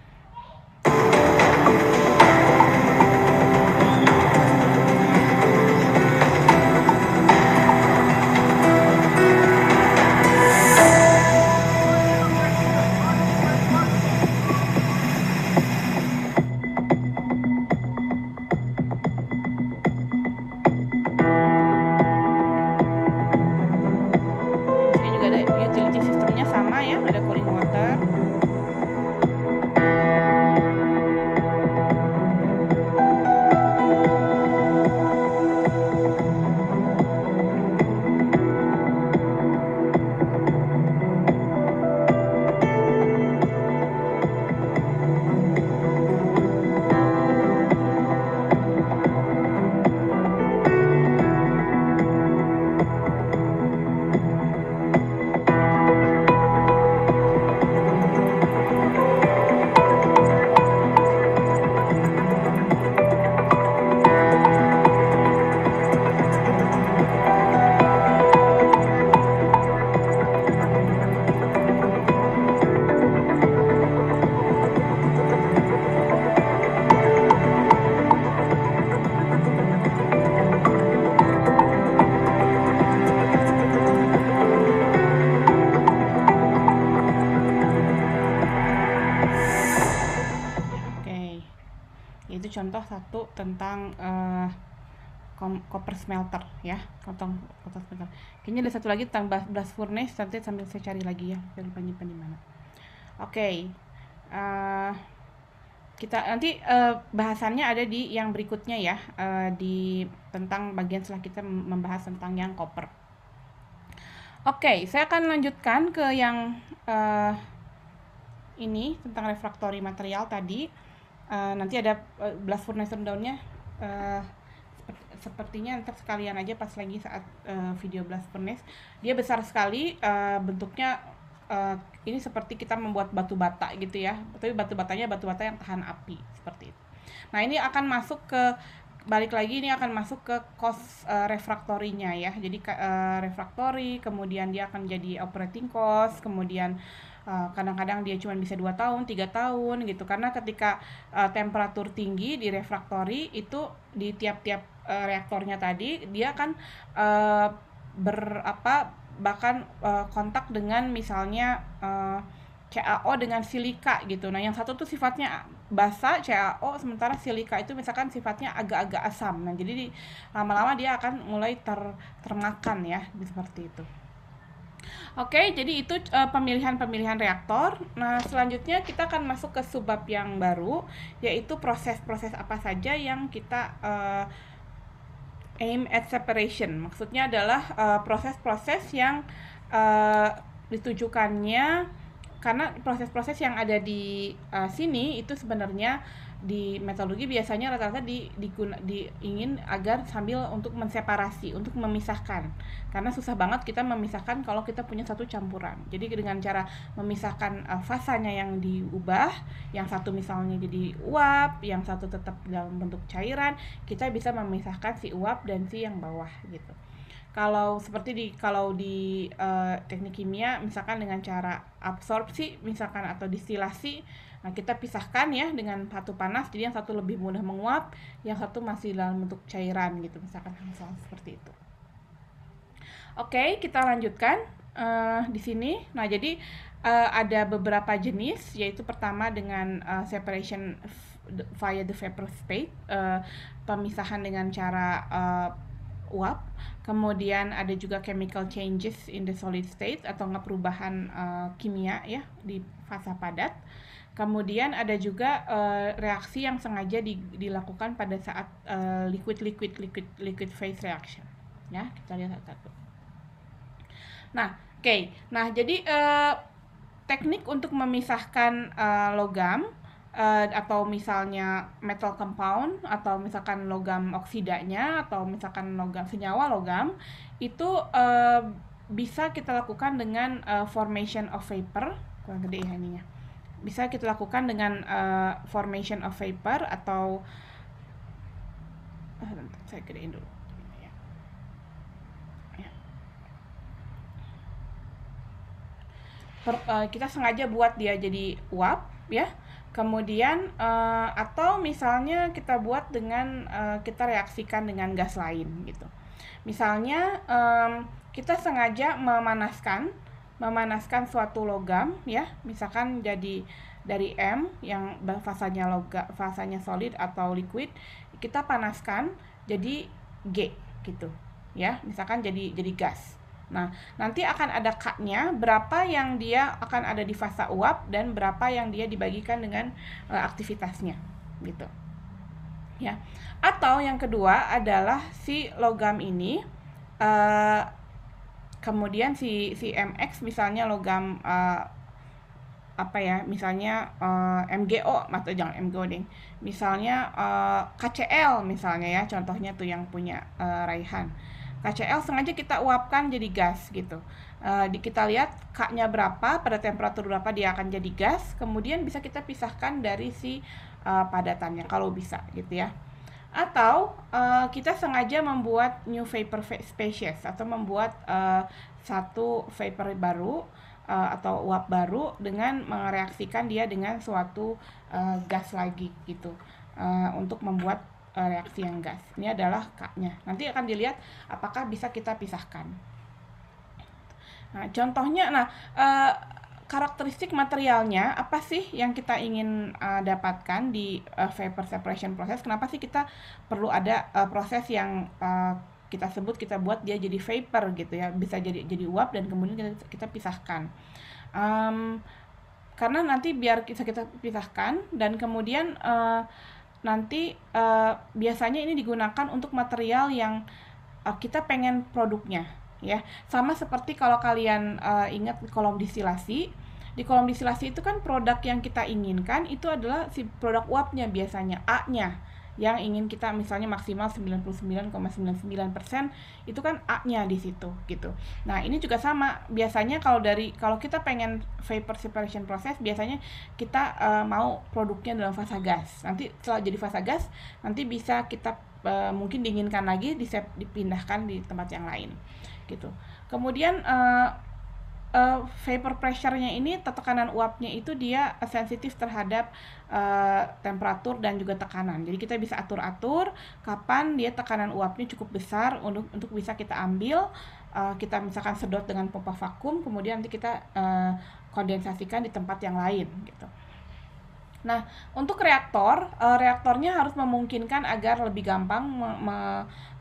Utility sistemnya sama ya, ada cooling water. Itu contoh satu tentang copper smelter ya, copper smelter. Kayaknya ada satu lagi tentang blast furnace, nanti sambil saya cari lagi ya, saya lupa nyimpan di mana. Oke. Kita nanti bahasannya ada di yang berikutnya ya, di tentang bagian setelah kita membahas tentang yang copper. Oke, saya akan lanjutkan ke yang ini tentang refraktori material tadi. Nanti ada blast furnace rundown-nya. Sepertinya ntar sekalian aja pas lagi saat video blast furnace. Dia besar sekali, bentuknya ini seperti kita membuat batu bata gitu ya. Tapi batu batanya batu bata yang tahan api seperti itu. Nah, ini akan masuk ke balik lagi ini akan masuk ke cost refraktorinya ya. Jadi refraktori, kemudian dia akan jadi operating cost, kemudian kadang-kadang dia cuma bisa 2 tahun, 3 tahun gitu. Karena ketika temperatur tinggi di refraktori itu di tiap-tiap reaktornya tadi dia akan bahkan kontak dengan misalnya CaO dengan silika gitu. Nah, yang satu tuh sifatnya basa CaO, sementara silika itu misalkan sifatnya agak-agak asam. Nah, jadi lama-lama dia akan mulai termakan ya, seperti itu. Oke, jadi itu pemilihan-pemilihan reaktor. Nah, selanjutnya kita akan masuk ke subbab yang baru, yaitu proses-proses apa saja yang kita aim at separation. Maksudnya adalah proses-proses yang ditujukannya, karena proses-proses yang ada di sini itu sebenarnya di metodologi biasanya rata-rata ingin agar sambil untuk menseparasi, untuk memisahkan. Karena susah banget kita memisahkan kalau kita punya satu campuran. Jadi dengan cara memisahkan fasanya yang diubah, yang satu misalnya jadi uap, yang satu tetap dalam bentuk cairan, kita bisa memisahkan si uap dan si yang bawah gitu. Kalau di teknik kimia misalkan dengan cara absorpsi misalkan atau distilasi, nah kita pisahkan ya dengan satu panas, jadi yang satu lebih mudah menguap, yang satu masih dalam bentuk cairan gitu, misalkan seperti itu. Oke, kita lanjutkan di sini. Nah, jadi ada beberapa jenis, yaitu pertama dengan separation via the vapor state, pemisahan dengan cara uap. Kemudian ada juga chemical changes in the solid state atau perubahan kimia ya di fasa padat. Kemudian ada juga reaksi yang sengaja dilakukan pada saat liquid phase reaction. Ya, kita lihat satu-satu. Nah, oke. Nah, jadi teknik untuk memisahkan logam atau misalnya metal compound atau misalkan logam oksidanya atau misalkan senyawa logam itu bisa kita lakukan dengan formation of vapor. Kurang gede ya ininya. Bisa kita lakukan dengan formation of vapor atau saya gedein dulu. Kita sengaja buat dia jadi uap ya. Kemudian atau misalnya kita buat dengan kita reaksikan dengan gas lain gitu. Misalnya kita sengaja memanaskan suatu logam ya, misalkan jadi dari M yang fasanya solid atau liquid, kita panaskan jadi G gitu ya, misalkan jadi gas. Nah, nanti akan ada K-nya, berapa yang dia akan ada di fasa uap dan berapa yang dia dibagikan dengan aktivitasnya gitu. Ya. Atau yang kedua adalah si logam ini kemudian si MX misalnya logam misalnya MgO atau jangan MgO deh. Misalnya KCl misalnya ya, contohnya tuh yang punya Raihan. KCl sengaja kita uapkan jadi gas gitu. Kita lihat K-nya berapa, pada temperatur berapa dia akan jadi gas, kemudian bisa kita pisahkan dari si padatannya kalau bisa gitu ya. Atau kita sengaja membuat new vapor species atau membuat satu vapor baru atau uap baru dengan mereaksikan dia dengan suatu gas lagi gitu untuk membuat reaksi yang gas. Ini adalah K-nya. Nanti akan dilihat apakah bisa kita pisahkan. Nah, contohnya, karakteristik materialnya apa sih yang kita ingin dapatkan di vapor separation process? Kenapa sih kita perlu ada proses yang kita buat dia jadi vapor gitu ya, bisa jadi uap dan kemudian kita pisahkan. Karena nanti biar kita pisahkan dan kemudian nanti biasanya ini digunakan untuk material yang kita pengen produknya. ya. Sama seperti kalau kalian ingat di kolom distilasi. Di kolom distilasi itu kan produk yang kita inginkan itu adalah si produk uapnya biasanya, A-nya. Yang ingin kita misalnya maksimal 99,99% itu kan A-nya di situ gitu. Nah, ini juga sama. Biasanya kalau kita pengen vapor separation process, biasanya kita mau produknya dalam fasa gas. Nanti setelah jadi fasa gas, nanti bisa kita mungkin diinginkan lagi dipindahkan di tempat yang lain gitu. Kemudian vapor pressure-nya ini, tekanan uapnya itu dia sensitif terhadap temperatur dan juga tekanan. Jadi kita bisa atur-atur kapan dia tekanan uapnya cukup besar untuk bisa kita ambil, kita misalkan sedot dengan pompa vakum, kemudian nanti kita kondensasikan di tempat yang lain gitu. Nah, untuk reaktornya harus memungkinkan agar lebih gampang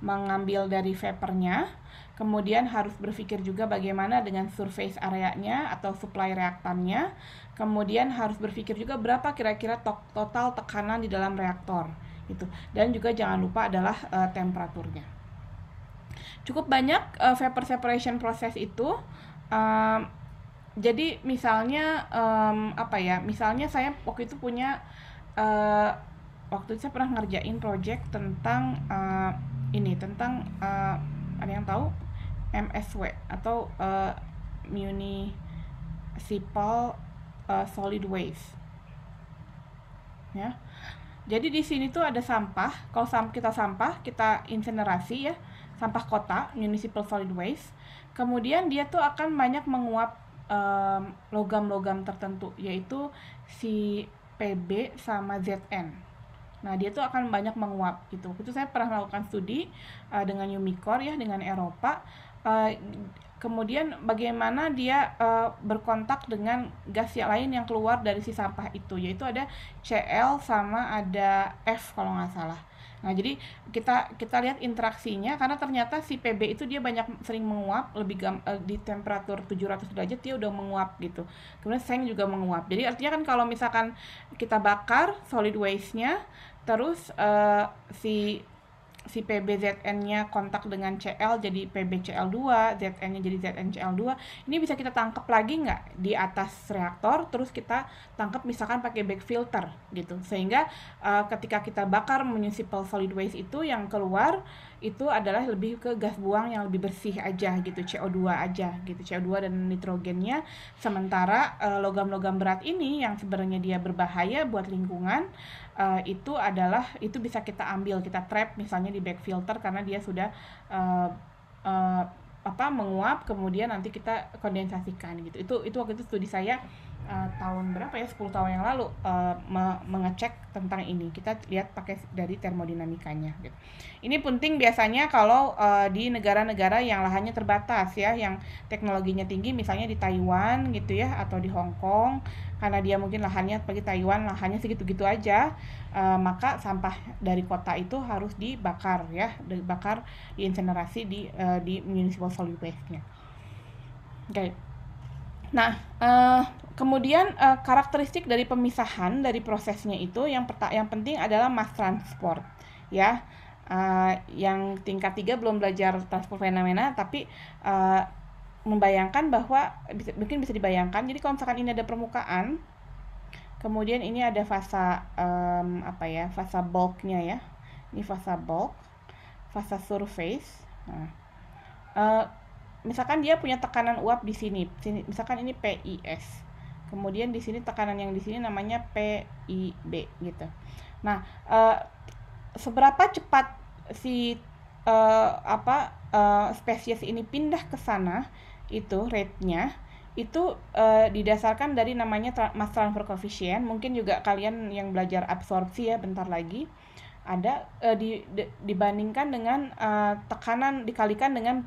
mengambil dari vapornya. Kemudian harus berpikir juga bagaimana dengan surface areanya atau supply reaktannya. Kemudian harus berpikir juga berapa kira-kira total tekanan di dalam reaktor gitu. Dan juga jangan lupa adalah temperaturnya. Cukup banyak vapor separation process itu. Jadi misalnya misalnya saya waktu itu punya waktu itu saya pernah ngerjain project tentang ada yang tahu MSW atau Municipal Solid Waste ya. Jadi di sini tuh ada sampah. Kalau kita incinerasi ya, sampah kota, municipal solid waste. Kemudian dia tuh akan banyak menguap logam-logam tertentu, yaitu si PB sama ZN. Nah, dia tuh akan banyak menguap gitu. Itu saya pernah melakukan studi dengan Umicore ya, dengan Eropa. Kemudian bagaimana dia berkontak dengan gas yang lain yang keluar dari si sampah itu, yaitu ada Cl sama ada F kalau nggak salah. Nah, jadi kita lihat interaksinya, karena ternyata si PB itu dia sering menguap di temperatur 700 derajat dia udah menguap gitu. Kemudian seng juga menguap. Jadi artinya kan kalau misalkan kita bakar solid waste-nya, terus si PBZN-nya kontak dengan Cl jadi PbCl2, Zn-nya jadi ZnCl2. Ini bisa kita tangkap lagi nggak di atas reaktor, terus kita tangkap misalkan pakai back filter gitu. Sehingga ketika kita bakar municipal solid waste itu, yang keluar itu adalah lebih ke gas buang yang lebih bersih aja gitu, CO2 aja gitu, CO2 dan nitrogennya. Sementara logam-logam berat ini yang sebenarnya dia berbahaya buat lingkungan, itu bisa kita ambil, kita trap misalnya di back filter karena dia sudah menguap, kemudian nanti kita kondensasikan gitu. Itu waktu itu studi saya tahun berapa ya, 10 tahun yang lalu mengecek tentang ini. Kita lihat pakai dari termodinamikanya gitu. Ini penting biasanya kalau di negara-negara yang lahannya terbatas ya, yang teknologinya tinggi, misalnya di Taiwan gitu ya, atau di Hong Kong, karena dia mungkin lahannya bagi Taiwan lahannya segitu-gitu aja, maka sampah dari kota itu harus dibakar ya, diinsinerasi di municipal solid waste-nya. Oke. Nah, kemudian karakteristik dari pemisahan dari prosesnya itu yang penting adalah mass transport ya. Yang tingkat 3 belum belajar transport fenomena, tapi membayangkan bahwa mungkin bisa dibayangkan. Jadi kalau misalkan ini ada permukaan, kemudian ini ada fasa fasa bulknya ya. Ini fasa bulk, fasa surface. Nah, misalkan dia punya tekanan uap di sini misalkan ini PIS. Kemudian di sini tekanan yang di sini namanya PIB gitu. Nah, seberapa cepat si spesies ini pindah ke sana, itu rate-nya itu didasarkan dari namanya mass transfer coefficient. Mungkin juga kalian yang belajar absorpsi ya bentar lagi ada dibandingkan dengan tekanan dikalikan dengan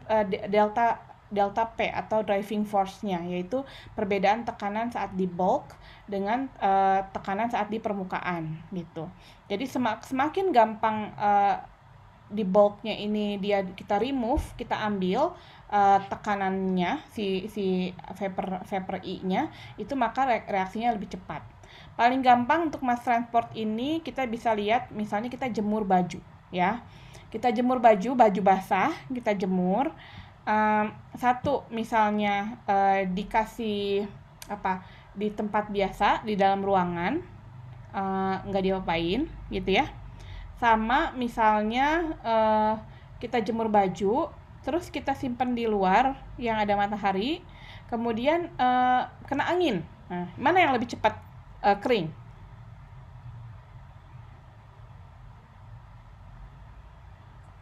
delta P atau driving force-nya, yaitu perbedaan tekanan saat di bulk dengan tekanan saat di permukaan gitu. Jadi semakin gampang di bulk-nya ini kita remove, kita ambil tekanannya si vapor I-nya itu, maka reaksinya lebih cepat. Paling gampang untuk mass transport ini kita bisa lihat misalnya kita jemur baju ya. Kita jemur baju basah, kita jemur. Satu misalnya dikasih apa di tempat biasa di dalam ruangan, nggak diapain gitu ya. Sama misalnya kita jemur baju, terus kita simpan di luar yang ada matahari, kemudian kena angin. Nah, mana yang lebih cepat kering?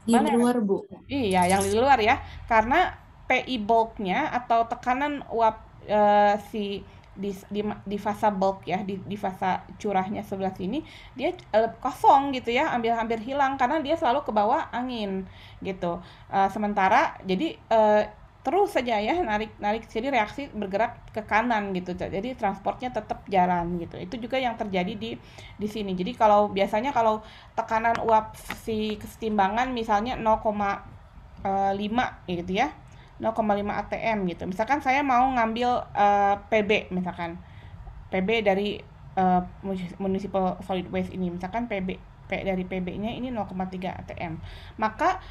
Di Mana yang luar, Bu. Iya, yang di luar ya. Karena PI bulk-nya atau tekanan uap si di fasa bulk ya, di fasa curahnya sebelah sini, dia kosong gitu ya, hampir hilang karena dia selalu ke bawah angin gitu. Sementara jadi terus saja ya narik jadi reaksi bergerak ke kanan gitu. Jadi transportnya tetap jalan gitu. Itu juga yang terjadi di sini. Jadi kalau biasanya kalau tekanan uap si kesetimbangan misalnya 0,5 gitu ya, 0,5 atm gitu. Misalkan saya mau ngambil PB misalkan, PB dari municipal solid waste ini, misalkan dari PB-nya ini 0,3 atm. Maka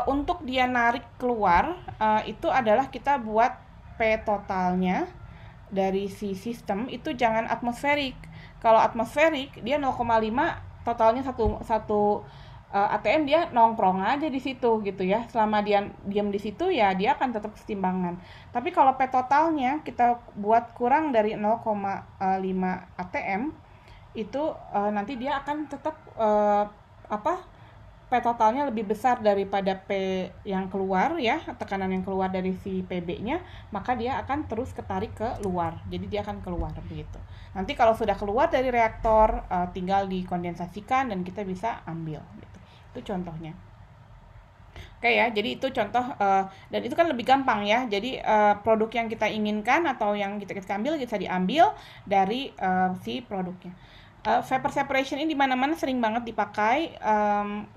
untuk dia narik keluar itu adalah kita buat P totalnya dari si sistem itu jangan atmosferik. Kalau atmosferik dia 0,5 totalnya satu ATM, dia nongkrong aja di situ gitu ya. Selama dia diam di situ ya dia akan tetap kesetimbangan. Tapi kalau P totalnya kita buat kurang dari 0,5 ATM itu nanti dia akan tetap P totalnya lebih besar daripada P yang keluar ya, tekanan yang keluar dari si PB-nya, maka dia akan terus ketarik ke luar. Jadi dia akan keluar begitu. Nanti kalau sudah keluar dari reaktor tinggal dikondensasikan dan kita bisa ambil gitu. Itu contohnya. Oke ya, jadi itu contoh dan itu kan lebih gampang ya. Jadi produk yang kita inginkan atau yang kita ambil bisa diambil dari si produknya. Vapor separation ini di mana-mana sering banget dipakai.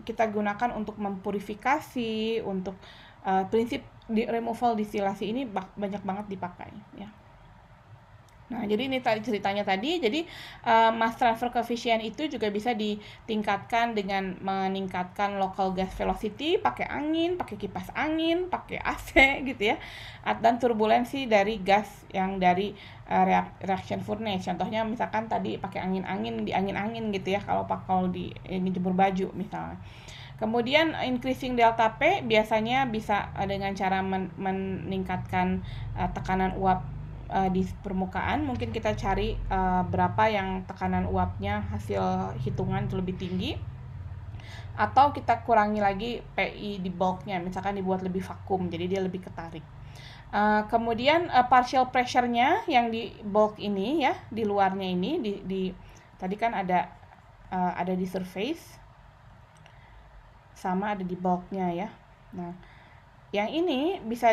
Kita gunakan untuk mempurifikasi, untuk prinsip removal distilasi ini banyak banget dipakai ya. Nah, jadi ini tadi ceritanya tadi. Jadi mass transfer coefficient itu juga bisa ditingkatkan dengan meningkatkan local gas velocity, pakai angin, pakai kipas angin, pakai AC gitu ya. Dan turbulensi dari gas yang dari reaction furnace. Contohnya misalkan tadi pakai angin-angin di angin-angin gitu ya, kalau di ini jemur baju misalnya. Kemudian increasing delta P biasanya bisa dengan cara meningkatkan tekanan uap di permukaan. Mungkin kita cari berapa yang tekanan uapnya hasil hitungan itu lebih tinggi, atau kita kurangi lagi PI di bulknya, misalkan dibuat lebih vakum jadi dia lebih ketarik. Kemudian partial pressure-nya yang di bulk ini ya, di luarnya ini di tadi kan ada di surface sama ada di bulknya ya. Nah, yang ini bisa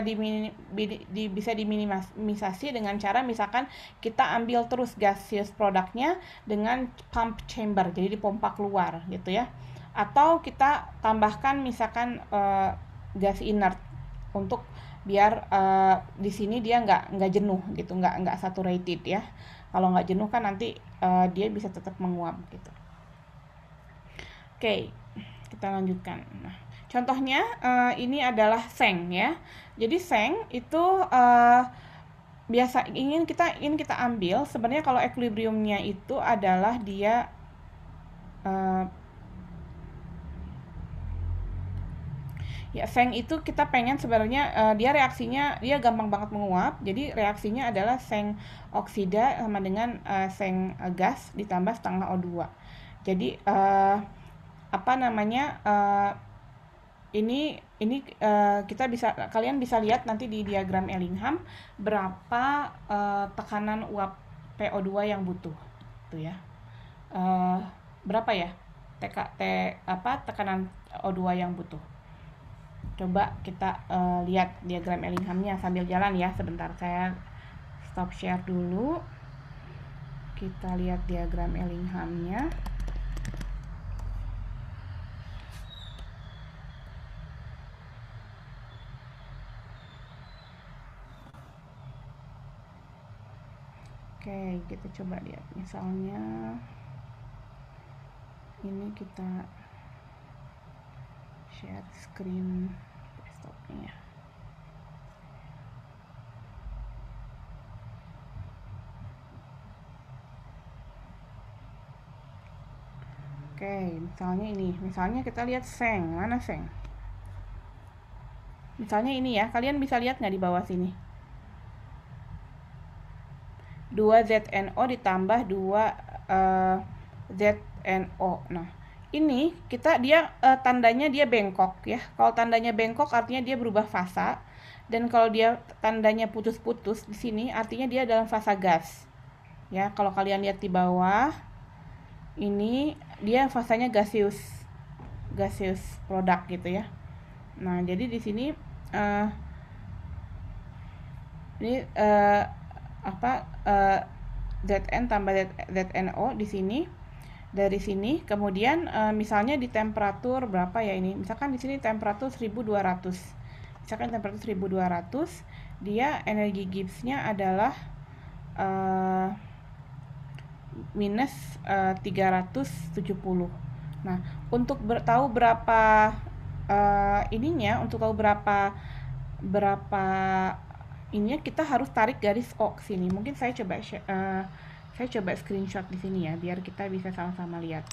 diminimalisasi dengan cara misalkan kita ambil terus gaseous produknya dengan pump chamber, jadi dipompa keluar gitu ya. Atau kita tambahkan misalkan gas inert untuk biar di sini dia nggak jenuh gitu, nggak saturated ya. Kalau nggak jenuh kan nanti dia bisa tetap menguap gitu. Oke, kita lanjutkan. Nah, contohnya ini adalah seng ya. Jadi seng itu biasa ingin kita ambil. Sebenarnya kalau equilibriumnya itu adalah dia ya seng itu kita pengen sebenarnya dia reaksinya dia gampang banget menguap. Jadi reaksinya adalah seng oksida sama dengan seng gas ditambah setengah O2. Jadi ini kalian bisa lihat nanti di diagram Ellingham berapa tekanan uap PO2 yang butuh tuh ya. Berapa ya tekanan O2 yang butuh. Coba kita lihat diagram Ellinghamnya sambil jalan ya. Sebentar, saya stop share dulu. Kita lihat diagram Ellinghamnya. Oke, kita coba lihat. Misalnya ini kita share screen desktopnya. Misalnya ini, misalnya kita lihat Feng, mana Feng? Misalnya ini ya, kalian bisa lihat nggak di bawah sini? 2 ZNO ditambah 2 ZNO. Nah, ini dia tandanya dia bengkok ya. Kalau tandanya bengkok artinya dia berubah fasa. Dan kalau dia tandanya putus-putus di sini artinya dia dalam fasa gas. Ya, kalau kalian lihat di bawah, ini dia fasanya gaseous produk gitu ya. Nah, jadi di sini Zn tambah ZNO di sini. Dari sini kemudian misalnya di temperatur berapa ya ini? Misalkan di sini temperatur 1200. Misalkan temperatur 1200, dia energi Gibbs-nya adalah minus 370. Nah, untuk tahu berapa untuk tahu berapa ininya, kita harus tarik garis O ke sini. Mungkin saya coba screenshot di sini ya, biar kita bisa sama-sama lihat.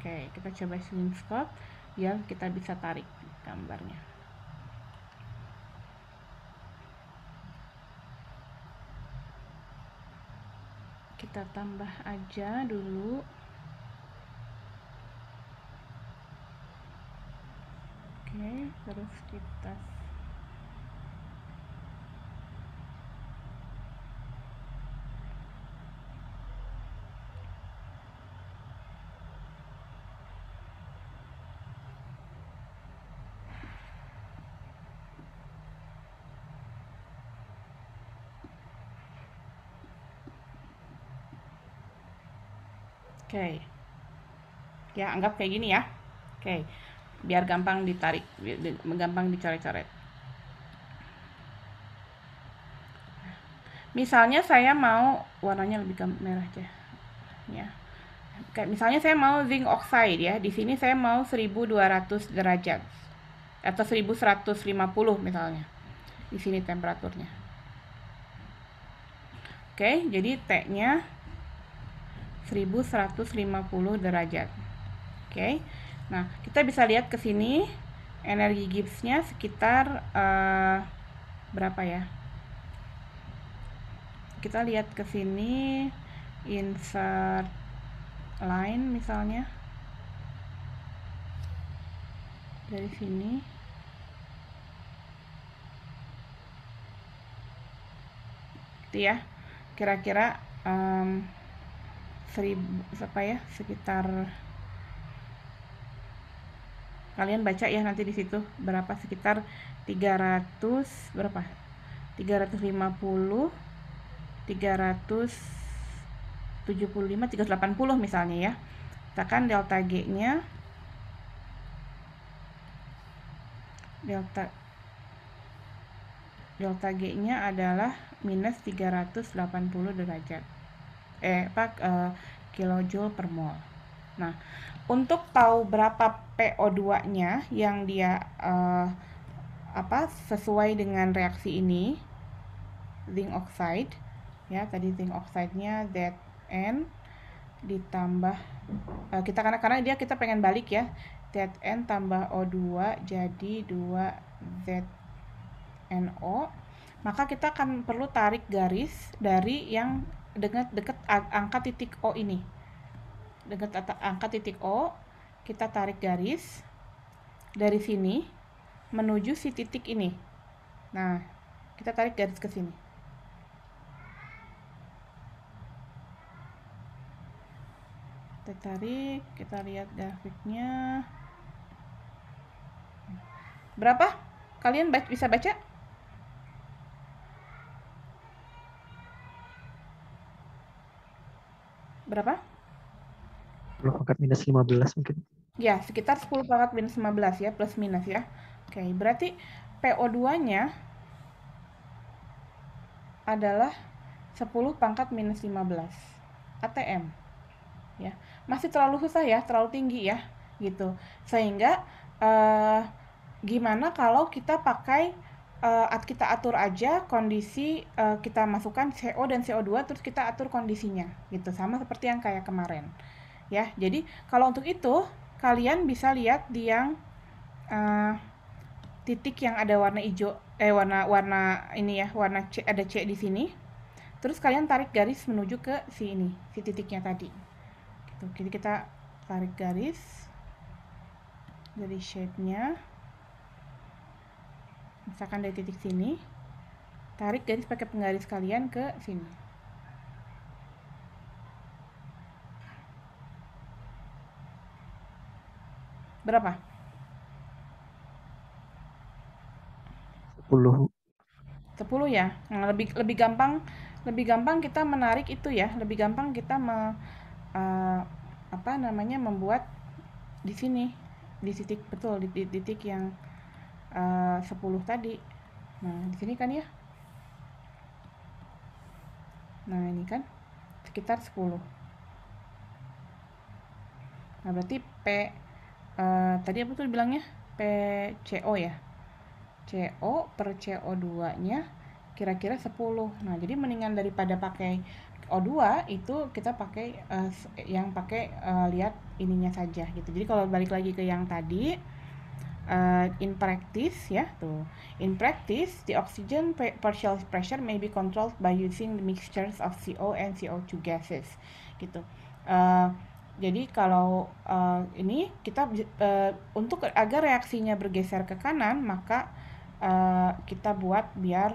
Oke, kita coba screenshot biar kita bisa tarik gambarnya. Kita tambah aja dulu. Oke, terus kita Oke. Ya, anggap kayak gini ya. Oke. Biar gampang ditarik, gampang dicoret-coret. Misalnya saya mau warnanya lebih merah aja. Ya. Kayak misalnya saya mau zinc oxide ya. Di sini saya mau 1200 derajat atau 1150 misalnya. Di sini temperaturnya. Oke, jadi T-nya 1150 derajat. Oke. Nah, kita bisa lihat ke sini energi Gibbs-nya sekitar berapa ya? Kita lihat ke sini, insert line misalnya. Dari sini. Itu ya. Kira-kira sekitar, kalian baca ya nanti di situ berapa, sekitar 300 berapa? 350, 375, 380 misalnya ya. Misalkan delta G-nya delta G-nya adalah minus 380 derajat. Kilojoule per mol. Nah, untuk tahu berapa PO2-nya yang dia sesuai dengan reaksi ini, zinc oxide ya, tadi zinc oxide-nya Zn ditambah karena kita pengen balik ya, Zn tambah O2 jadi 2 ZNO, maka kita akan perlu tarik garis dari yang dekat angka titik O ini. Dekat angka titik O, kita tarik garis dari sini menuju si titik ini. Nah, kita tarik garis ke sini. Kita tarik, kita lihat grafiknya. Berapa? Kalian bisa baca? Berapa? 10 pangkat minus 15 mungkin. Ya, sekitar 10 pangkat minus 15 ya, plus minus ya. Oke, berarti PO2-nya adalah 10 pangkat minus 15 ATM. Ya, masih terlalu susah ya, terlalu tinggi ya, gitu. Sehingga gimana kalau kita pakai kita atur aja kondisi, kita masukkan CO dan CO2 terus kita atur kondisinya gitu, sama seperti yang kayak kemarin ya. Jadi kalau untuk itu kalian bisa lihat di yang titik yang ada warna hijau, warna ini ya, warna C, ada C di sini. Terus kalian tarik garis menuju ke sini, si titiknya tadi. Gitu. Jadi kita tarik garis dari shape-nya. Misalkan dari titik sini, tarik garis pakai penggaris kalian ke sini. Berapa? 10. 10 ya. Nah, lebih gampang kita menarik itu ya. Lebih gampang kita membuat di sini, di titik betul, di titik yang 10 tadi. Nah, di sini kan ya. Nah, ini kan sekitar 10. Nah, berarti tadi apa tuh bilangnya? PCO ya. CO per CO2-nya kira-kira 10. Nah, jadi mendingan daripada pakai O2 itu kita pakai lihat ininya saja gitu. Jadi kalau balik lagi ke yang tadi, in practice ya tuh. In practice, the oxygen partial pressure may be controlled by using the mixtures of CO and CO2 gases gitu. Jadi kalau ini kita untuk agar reaksinya bergeser ke kanan, maka kita buat biar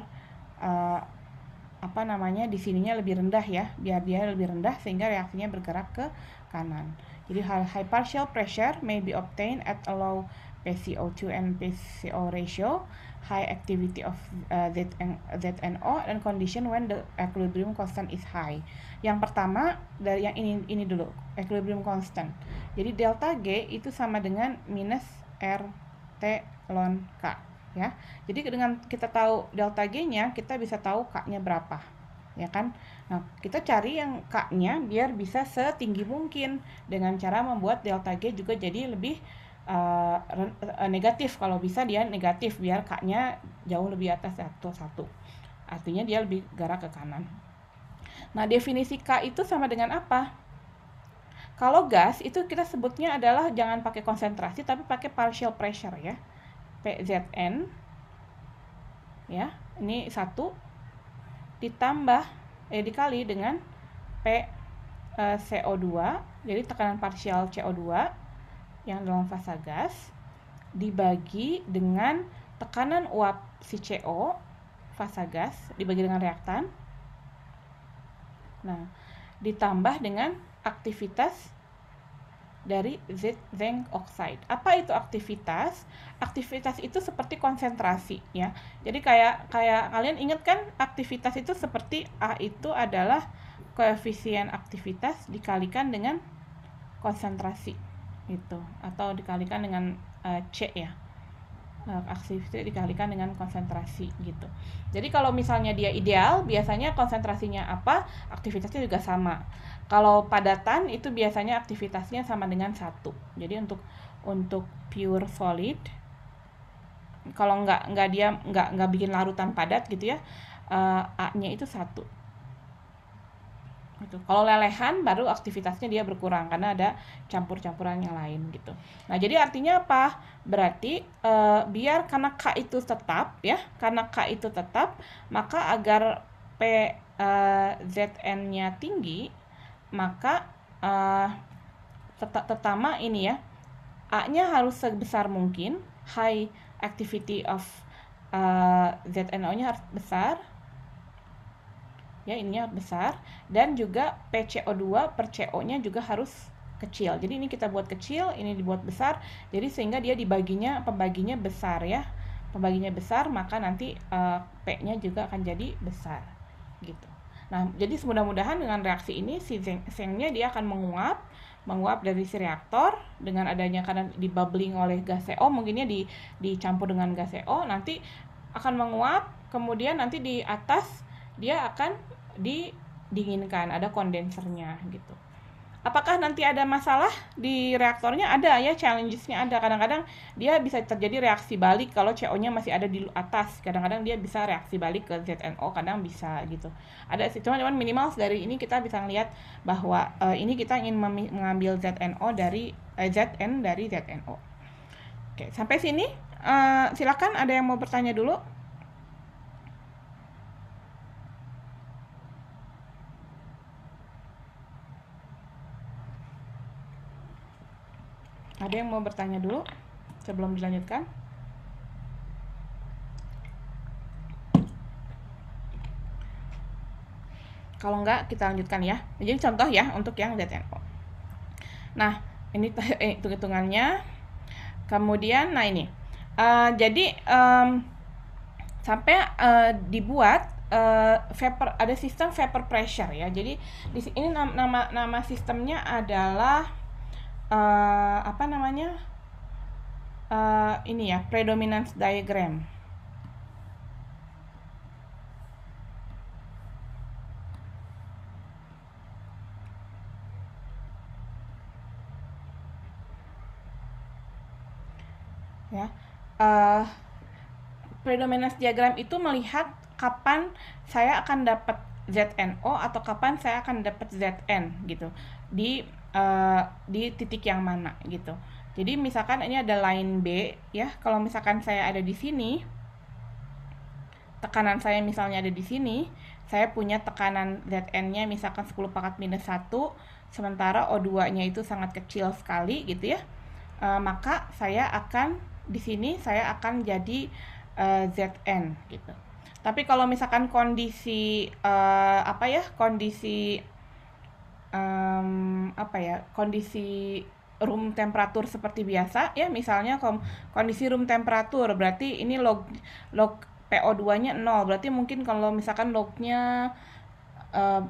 di sininya lebih rendah ya, biar dia lebih rendah sehingga reaksinya bergerak ke kanan. Jadi high partial pressure may be obtained at a low PCO2 and PCO ratio, high activity of ZNO, and condition when the equilibrium constant is high. Yang pertama dari yang ini dulu, equilibrium constant. Jadi delta G itu sama dengan minus RT ln K. Ya, jadi dengan kita tahu delta G-nya, kita bisa tahu K-nya berapa, ya kan? Nah, kita cari yang K-nya biar bisa setinggi mungkin dengan cara membuat delta G juga jadi lebih negatif. Kalau bisa dia negatif biar K-nya jauh lebih atas 1. Artinya dia lebih gerak ke kanan. Nah, definisi K itu sama dengan apa? Kalau gas itu kita sebutnya adalah jangan pakai konsentrasi tapi pakai partial pressure ya. PZN ya, ini 1 ditambah dikali dengan CO2, jadi tekanan parsial CO2 yang dalam fasa gas dibagi dengan tekanan uap si CO fasa gas dibagi dengan reaktan. Nah, ditambah dengan aktivitas dari zinc oxide. Apa itu aktivitas? Aktivitas itu seperti konsentrasi ya. Jadi kayak kalian ingat kan, aktivitas itu seperti A itu adalah koefisien aktivitas dikalikan dengan konsentrasi itu, atau dikalikan dengan C ya. Aktivitas dikalikan dengan konsentrasi gitu. Jadi kalau misalnya dia ideal, biasanya konsentrasinya apa, aktivitasnya juga sama. Kalau padatan itu biasanya aktivitasnya sama dengan 1. Jadi untuk pure solid, kalau nggak bikin larutan padat gitu ya, A-nya itu 1. Gitu. Kalau lelehan baru aktivitasnya dia berkurang karena ada campur-campuran yang lain gitu. Nah, jadi artinya apa? Berarti biar karena K itu tetap ya, karena K itu tetap, maka agar ZN-nya tinggi, maka pertama ini ya, A-nya harus sebesar mungkin, high activity of ZNO-nya harus besar. Ya, ininya besar, dan juga PCO2 per CO-nya juga harus kecil. Jadi ini kita buat kecil, ini dibuat besar. Jadi sehingga dia pembaginya besar ya. Pembaginya besar, maka nanti P-nya juga akan jadi besar. Gitu. Nah, jadi mudah-mudahan dengan reaksi ini si zinc-nya dia akan menguap dari si reaktor dengan adanya karena dibubbling oleh gas CO, mungkinnya dicampur dengan gas CO, nanti akan menguap, kemudian nanti di atas dia akan didinginkan, ada kondensernya gitu. Apakah nanti ada masalah di reaktornya? Ada ya, challenges-nya ada. Kadang-kadang dia bisa terjadi reaksi balik kalau CO-nya masih ada di atas. Kadang-kadang dia bisa reaksi balik ke ZNO, kadang bisa gitu. Ada sih, cuman minimal dari ini kita bisa lihat bahwa ini kita ingin mengambil ZNO dari Zn dari ZNO. Oke, sampai sini silakan ada yang mau bertanya dulu. Ada yang mau bertanya dulu sebelum dilanjutkan? Kalau enggak, kita lanjutkan ya. Jadi contoh ya untuk yang ZNO. Nah, ini hitung-hitungannya. Kemudian, nah ini. Jadi sampai dibuat vapor, ada sistem vapor pressure ya. Jadi di ini nama sistemnya adalah apa namanya? Ini ya, predominance diagram. Ya, predominance diagram itu melihat kapan saya akan dapat ZNO atau kapan saya akan dapat Zn gitu di titik yang mana gitu. Jadi misalkan ini ada line B ya, kalau misalkan saya ada di sini, tekanan saya misalnya ada di sini, saya punya tekanan Zn-nya misalkan 10⁻⁻1, sementara O2-nya itu sangat kecil sekali gitu ya. Maka saya akan di sini saya akan jadi Zn gitu. Tapi kalau misalkan kondisi kondisi room temperatur seperti biasa ya, misalnya kondisi room temperatur berarti ini log PO2-nya 0, berarti mungkin kalau misalkan lognya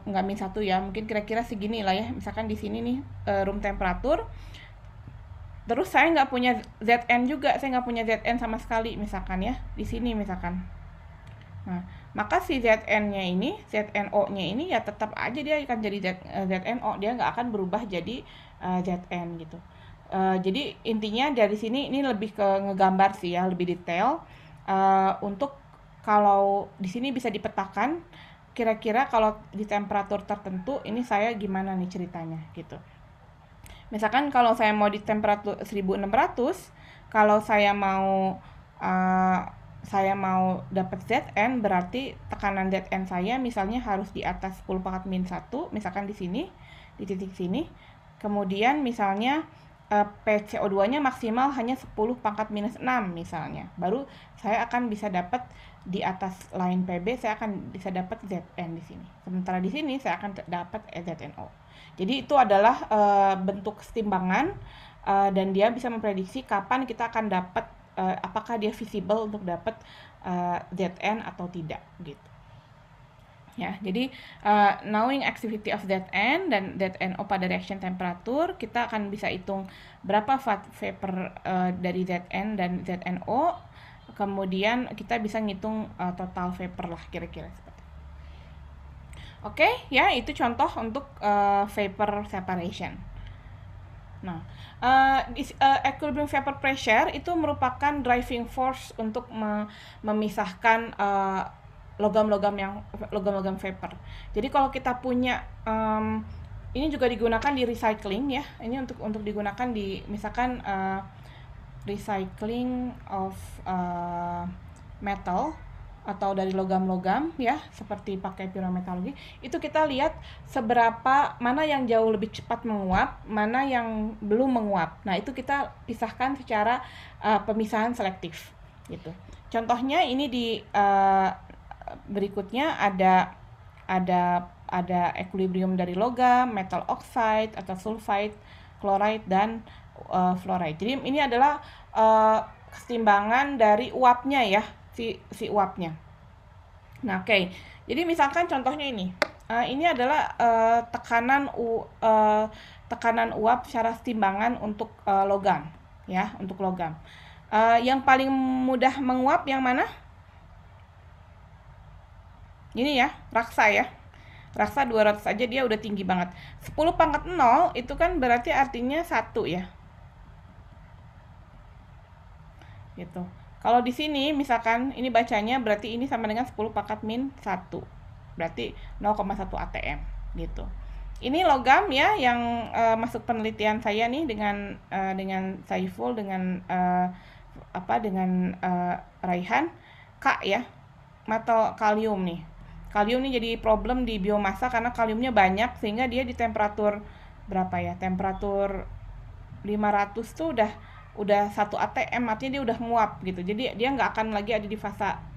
nggak -1 ya, mungkin kira-kira segini lah ya, misalkan di sini nih room temperatur. Terus saya nggak punya Zn juga, saya nggak punya Zn sama sekali misalkan ya, di sini misalkan. Nah, maka si Zn-nya ini, ZNO-nya ini ya tetap aja dia akan jadi ZNO, dia nggak akan berubah jadi Zn gitu. Jadi intinya dari sini ini lebih ke ngegambar sih ya, lebih detail untuk kalau di sini bisa dipetakan kira-kira kalau di temperatur tertentu ini saya gimana nih ceritanya gitu. Misalkan kalau saya mau di temperatur 1600, kalau saya mau dapat Zn, berarti tekanan Zn saya misalnya harus di atas 10⁻⁻1, misalkan di sini, di titik sini. Kemudian misalnya PCO2-nya maksimal hanya 10⁻⁻6 misalnya. Baru saya akan bisa dapat di atas line PB, saya akan bisa dapat Zn di sini. Sementara di sini saya akan dapat ZNO. Jadi itu adalah bentuk timbangan dan dia bisa memprediksi kapan kita akan dapat apakah dia visible untuk dapat Zn atau tidak gitu. Ya, jadi knowing activity of Zn dan ZNO pada reaction temperature, kita akan bisa hitung berapa vapor dari Zn dan ZNO. Kemudian kita bisa ngitung total vapor lah kira-kira seperti. Oke, ya itu contoh untuk vapor separation. Nah, equilibrium vapor pressure itu merupakan driving force untuk memisahkan logam-logam vapor. Jadi kalau kita punya ini juga digunakan di recycling ya. Ini untuk digunakan di misalkan recycling of metal atau dari logam-logam ya, seperti pakai pyrometallurgy, itu kita lihat seberapa mana yang jauh lebih cepat menguap, mana yang belum menguap. Nah, itu kita pisahkan secara pemisahan selektif gitu. Contohnya ini di berikutnya ada equilibrium dari logam, metal oxide atau sulfide, chloride dan fluoride. Jadi ini adalah keseimbangan dari uapnya ya, si uapnya. Nah, oke. Jadi misalkan contohnya ini. Ini adalah tekanan uap secara timbangan untuk logam ya, untuk logam. Yang paling mudah menguap yang mana? Ini ya, raksa ya. Raksa 200 aja dia udah tinggi banget. 10 pangkat 0 itu kan berarti artinya 1 ya. Gitu. Kalau di sini misalkan ini bacanya berarti ini sama dengan 10 pangkat min 1. Berarti 0,1 ATM gitu. Ini logam ya yang masuk penelitian saya nih dengan Saiful dengan dengan Raihan K ya. Metal kalium nih. Kalium nih jadi problem di biomasa karena kaliumnya banyak sehingga dia di temperatur berapa ya? Temperatur 500 tuh udah 1 ATM, artinya dia udah nguap gitu. Jadi dia nggak akan lagi ada di fase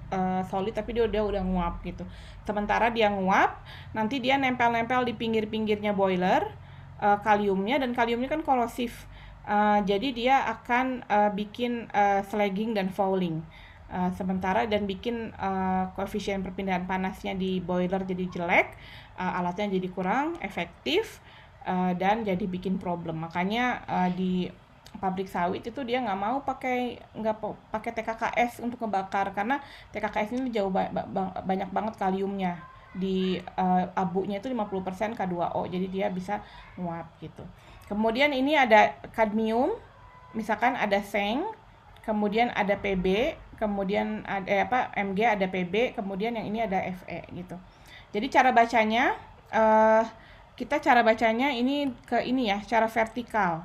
solid tapi dia udah nguap gitu. Sementara dia nguap, nanti dia nempel-nempel di pinggir-pinggirnya boiler kaliumnya, dan kaliumnya kan korosif. Jadi dia akan bikin slagging dan fouling. Sementara dan bikin koefisien perpindahan panasnya di boiler jadi jelek, alatnya jadi kurang efektif, dan jadi bikin problem. Makanya di pabrik sawit itu dia nggak pakai TKKS untuk ngebakar karena TKKS ini jauh banyak banget kaliumnya. Di abunya itu 50% K2O, jadi dia bisa nguap gitu. Kemudian ini ada kadmium, misalkan ada seng, kemudian ada PB, kemudian ada Mg, ada PB, kemudian yang ini ada Fe gitu. Jadi cara bacanya cara bacanya ini ke ini ya, cara vertikal.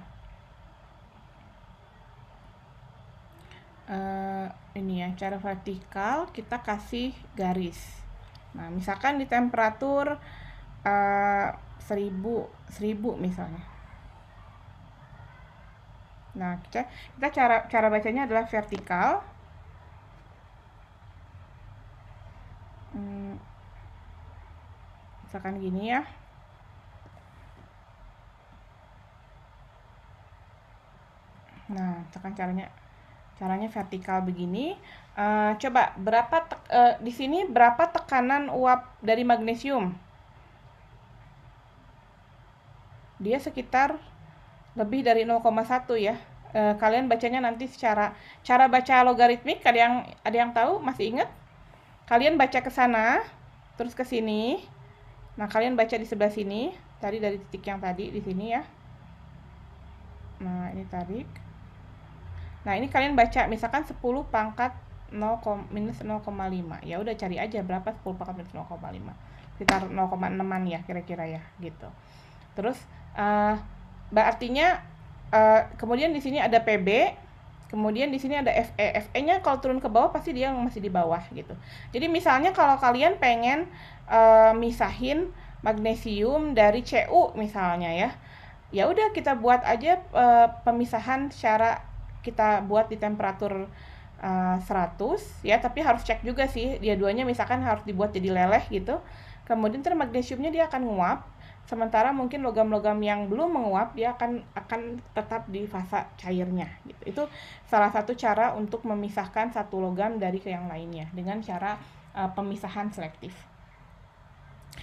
Ini ya, cara vertikal kita kasih garis. Nah, misalkan di temperatur 1000 misalnya. Nah, kita cara bacanya adalah vertikal. Misalkan gini ya. Nah, misalkan caranya vertikal begini. Coba di sini berapa tekanan uap dari magnesium? Dia sekitar lebih dari 0,1 ya. Kalian bacanya nanti cara baca logaritmik, ada yang tahu? Masih ingat? Kalian baca ke sana, terus ke sini. Nah, kalian baca di sebelah sini, tadi dari titik yang tadi di sini ya. Nah, ini tarik. Nah, ini kalian baca misalkan 10 pangkat minus 0,5. Ya udah cari aja berapa 10 pangkat minus 0,5. Sekitar 0,6-an ya kira-kira ya, gitu. Terus artinya kemudian di sini ada PB, kemudian di sini ada Fe. Fe-nya kalau turun ke bawah pasti dia masih di bawah gitu. Jadi misalnya kalau kalian pengen misahin magnesium dari Cu misalnya ya. Ya udah kita buat aja pemisahan secara kita buat di temperatur 100 ya, tapi harus cek juga sih dia duanya misalkan harus dibuat jadi leleh gitu. Kemudian magnesiumnya dia akan nguap, sementara mungkin logam-logam yang belum menguap dia akan tetap di fase cairnya gitu. Itu salah satu cara untuk memisahkan satu logam dari ke yang lainnya dengan cara pemisahan selektif.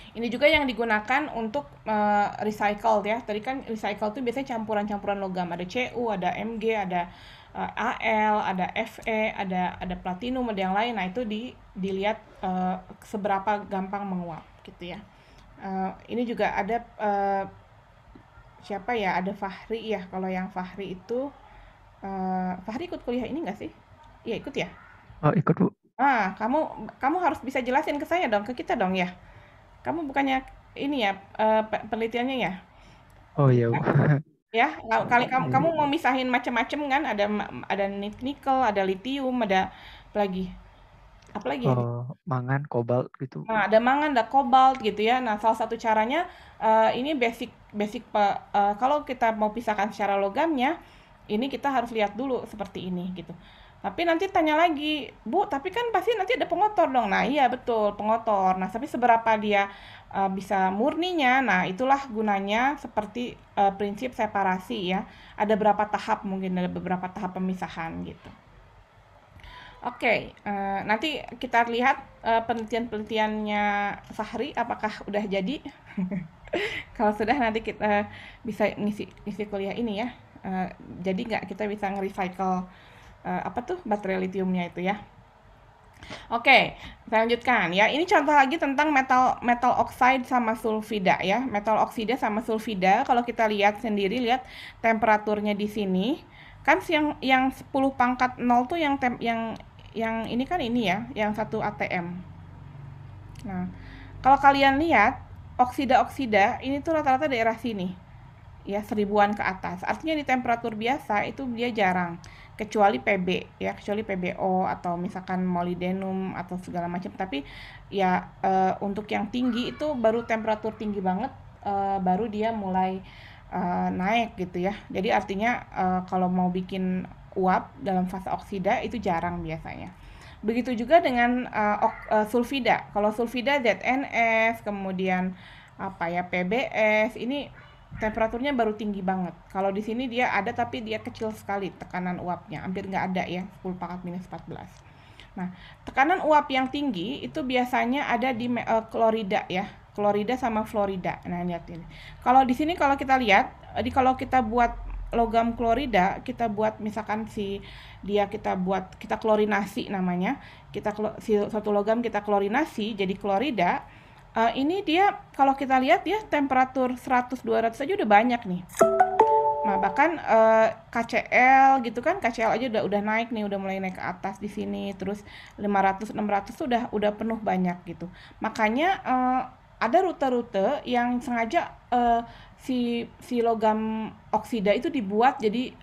Ini juga yang digunakan untuk recycle ya. Tadi kan recycle itu biasanya campuran-campuran logam. Ada Cu, ada Mg, ada Al, ada Fe, ada platinum, ada yang lain. Nah, itu dilihat seberapa gampang menguap gitu ya. Ini juga ada siapa ya? Ada Fahri ya. Kalau yang Fahri itu Fahri ikut kuliah ini nggak sih? Iya, ikut ya? Oh, ikut, Bu. Kamu harus bisa jelasin ke saya dong, ke kita dong ya. Kamu bukannya ini ya penelitiannya ya? Oh iya, Bu. Ya, kali kamu mau misahin macam-macam kan? Ada nikel, ada litium, ada apa lagi? Mangan, kobalt gitu. Nah, ada mangan, ada kobalt gitu ya. Nah, salah satu caranya ini basic kalau kita mau pisahkan secara logamnya, ini kita harus lihat dulu seperti ini gitu. Tapi nanti tanya lagi, Bu, tapi kan pasti nanti ada pengotor dong. Nah, iya betul, pengotor. Nah, tapi seberapa dia bisa murninya, nah itulah gunanya seperti prinsip separasi ya. Ada berapa tahap, mungkin ada beberapa tahap pemisahan gitu. Oke, nanti kita lihat penelitian-penelitiannya Fahri apakah udah jadi. Kalau sudah nanti kita bisa ngisi kuliah ini ya. Jadi nggak kita bisa nge-recycle baterai litiumnya itu ya. Oke, saya lanjutkan ya. Ini contoh lagi tentang metal oxide sama sulfida ya. Metal oksida sama sulfida kalau kita lihat sendiri, lihat temperaturnya di sini. Kan yang 10 pangkat 0 tuh yang ini kan ini ya, yang 1 atm. Nah, kalau kalian lihat oksida-oksida ini tuh rata-rata daerah sini. Ya, 1000-an ke atas. Artinya di temperatur biasa itu dia jarang, kecuali PB ya, kecuali PBO atau misalkan molybdenum atau segala macam. Tapi ya untuk yang tinggi itu baru temperatur tinggi banget baru dia mulai naik gitu ya. Jadi artinya kalau mau bikin uap dalam fase oksida itu jarang biasanya. Begitu juga dengan sulfida. Kalau sulfida ZNS, kemudian apa ya PBS, ini temperaturnya baru tinggi banget. Kalau di sini dia ada tapi dia kecil sekali tekanan uapnya, hampir nggak ada ya, 10 pangkat minus 14. Nah, tekanan uap yang tinggi itu biasanya ada di klorida ya, klorida sama fluorida. Nah, lihat ini. Kalau di sini kalau kita lihat, kalau kita buat logam klorida, kita buat misalkan kita klorinasi namanya, satu logam kita klorinasi jadi klorida. Ini dia kalau kita lihat ya temperatur 100-200 aja udah banyak nih. Nah, bahkan KCl gitu kan, KCl aja udah naik nih, udah mulai naik ke atas di sini, terus 500-600 tuh udah penuh banyak gitu. Makanya ada rute-rute yang sengaja si logam oksida itu dibuat jadi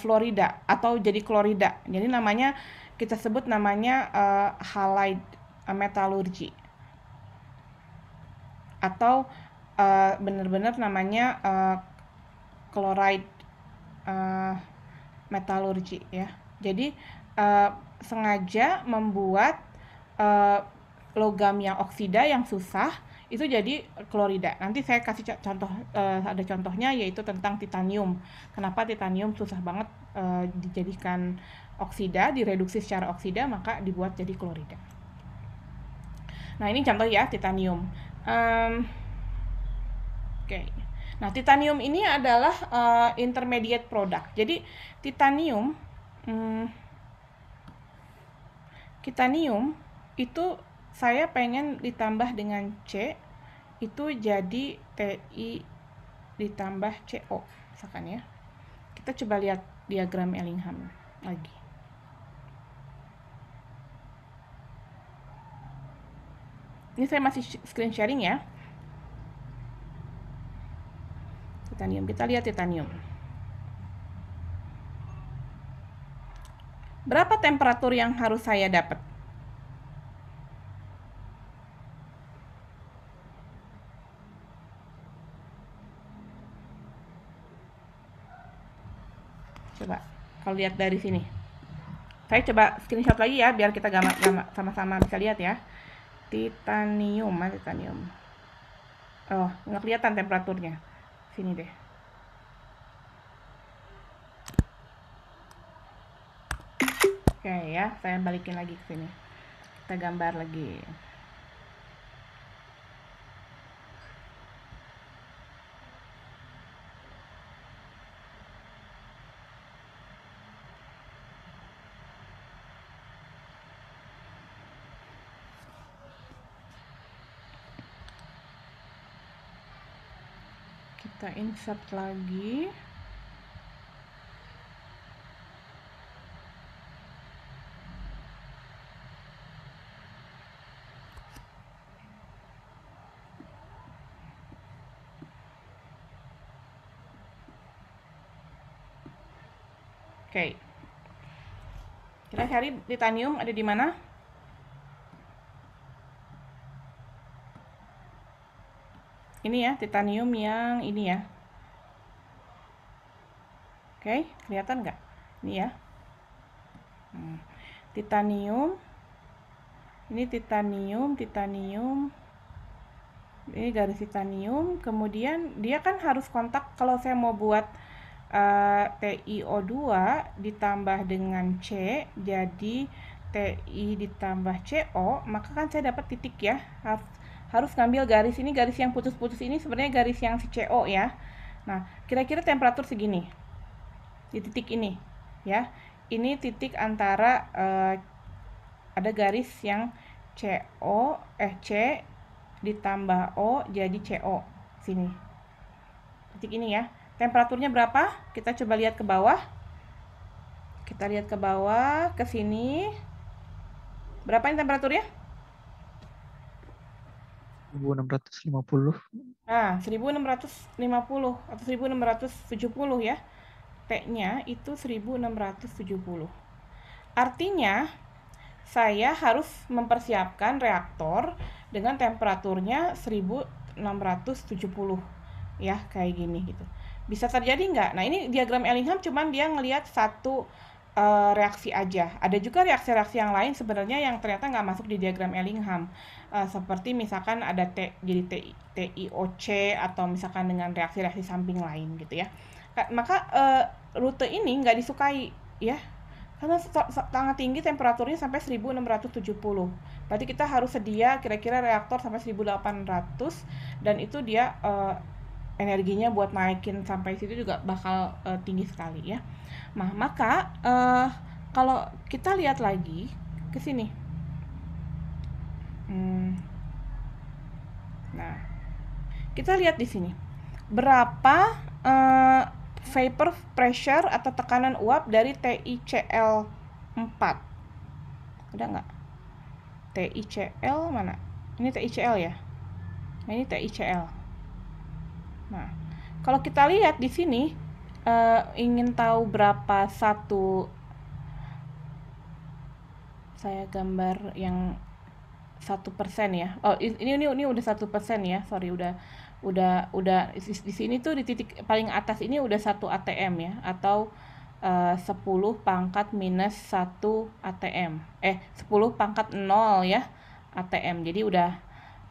fluorida atau jadi klorida. Jadi namanya kita sebut namanya halide metallurgy. Atau benar-benar namanya chloride metallurgy ya. Jadi sengaja membuat logam yang oksida yang susah itu jadi klorida. Nanti saya kasih contoh, ada contohnya yaitu tentang titanium. Kenapa titanium susah banget dijadikan oksida, direduksi secara oksida, maka dibuat jadi klorida. Nah, ini contoh ya titanium. Oke. Nah, titanium ini adalah intermediate product. Jadi titanium itu saya pengen ditambah dengan C, itu jadi Ti ditambah CO misalkan ya. Kita coba lihat diagram Ellingham lagi. Ini saya masih screen sharing ya. Titanium, kita lihat titanium. Berapa temperatur yang harus saya dapat? Coba, kalau lihat dari sini. Saya coba screenshot lagi ya, biar kita sama-sama bisa lihat ya. Titanium. Oh, nggak kelihatan temperaturnya. Sini deh. Oke ya, saya balikin lagi ke sini. Kita gambar lagi. Kita insert lagi. Oke. Kita cari titanium ada di mana? Ini ya, titanium yang ini ya. Oke, kelihatan nggak? Ini ya. Titanium. Ini titanium. Ini garis titanium. Kemudian dia kan harus kontak kalau saya mau buat TiO2 ditambah dengan C jadi Ti ditambah CO, maka kan saya dapat titik ya. Harus ngambil garis ini, garis yang putus-putus ini sebenarnya garis yang si CO ya. Nah, kira-kira temperatur segini di titik ini ya. Ini titik antara ada garis yang C ditambah O jadi CO. Sini. Titik ini ya. Temperaturnya berapa? Kita coba lihat ke bawah. Kita lihat ke bawah, ke sini. Berapa ini temperaturnya? 1650. Nah, 1650 atau 1670 ya. T-nya itu 1670. Artinya, saya harus mempersiapkan reaktor dengan temperaturnya 1670. Ya, kayak gini gitu. Bisa terjadi nggak? Nah, ini diagram Ellingham cuman dia ngelihat satu reaksi aja. Ada juga reaksi-reaksi yang lain sebenarnya yang ternyata nggak masuk di diagram Ellingham. Seperti misalkan ada jadi TiOC atau misalkan dengan reaksi-reaksi samping lain gitu ya. Maka rute ini nggak disukai ya. Karena sangat tinggi temperaturnya sampai 1670. Berarti kita harus sedia kira-kira reaktor sampai 1800 dan itu dia energinya buat naikin sampai situ juga bakal tinggi sekali ya. Nah, maka kalau kita lihat lagi ke sini. Nah, kita lihat di sini. Berapa vapor pressure atau tekanan uap dari TiCl4? Ada nggak? TiCl mana? Ini TiCl ya. Nah, ini TiCl. Nah, kalau kita lihat di sini ingin tahu berapa satu, saya gambar yang 1% ya. Oh, ini udah 1% ya. Sorry, udah di sini tuh di titik paling atas ini udah 1 ATM ya, atau 10 pangkat minus 1 ATM. 10 pangkat 0 ya ATM. Jadi udah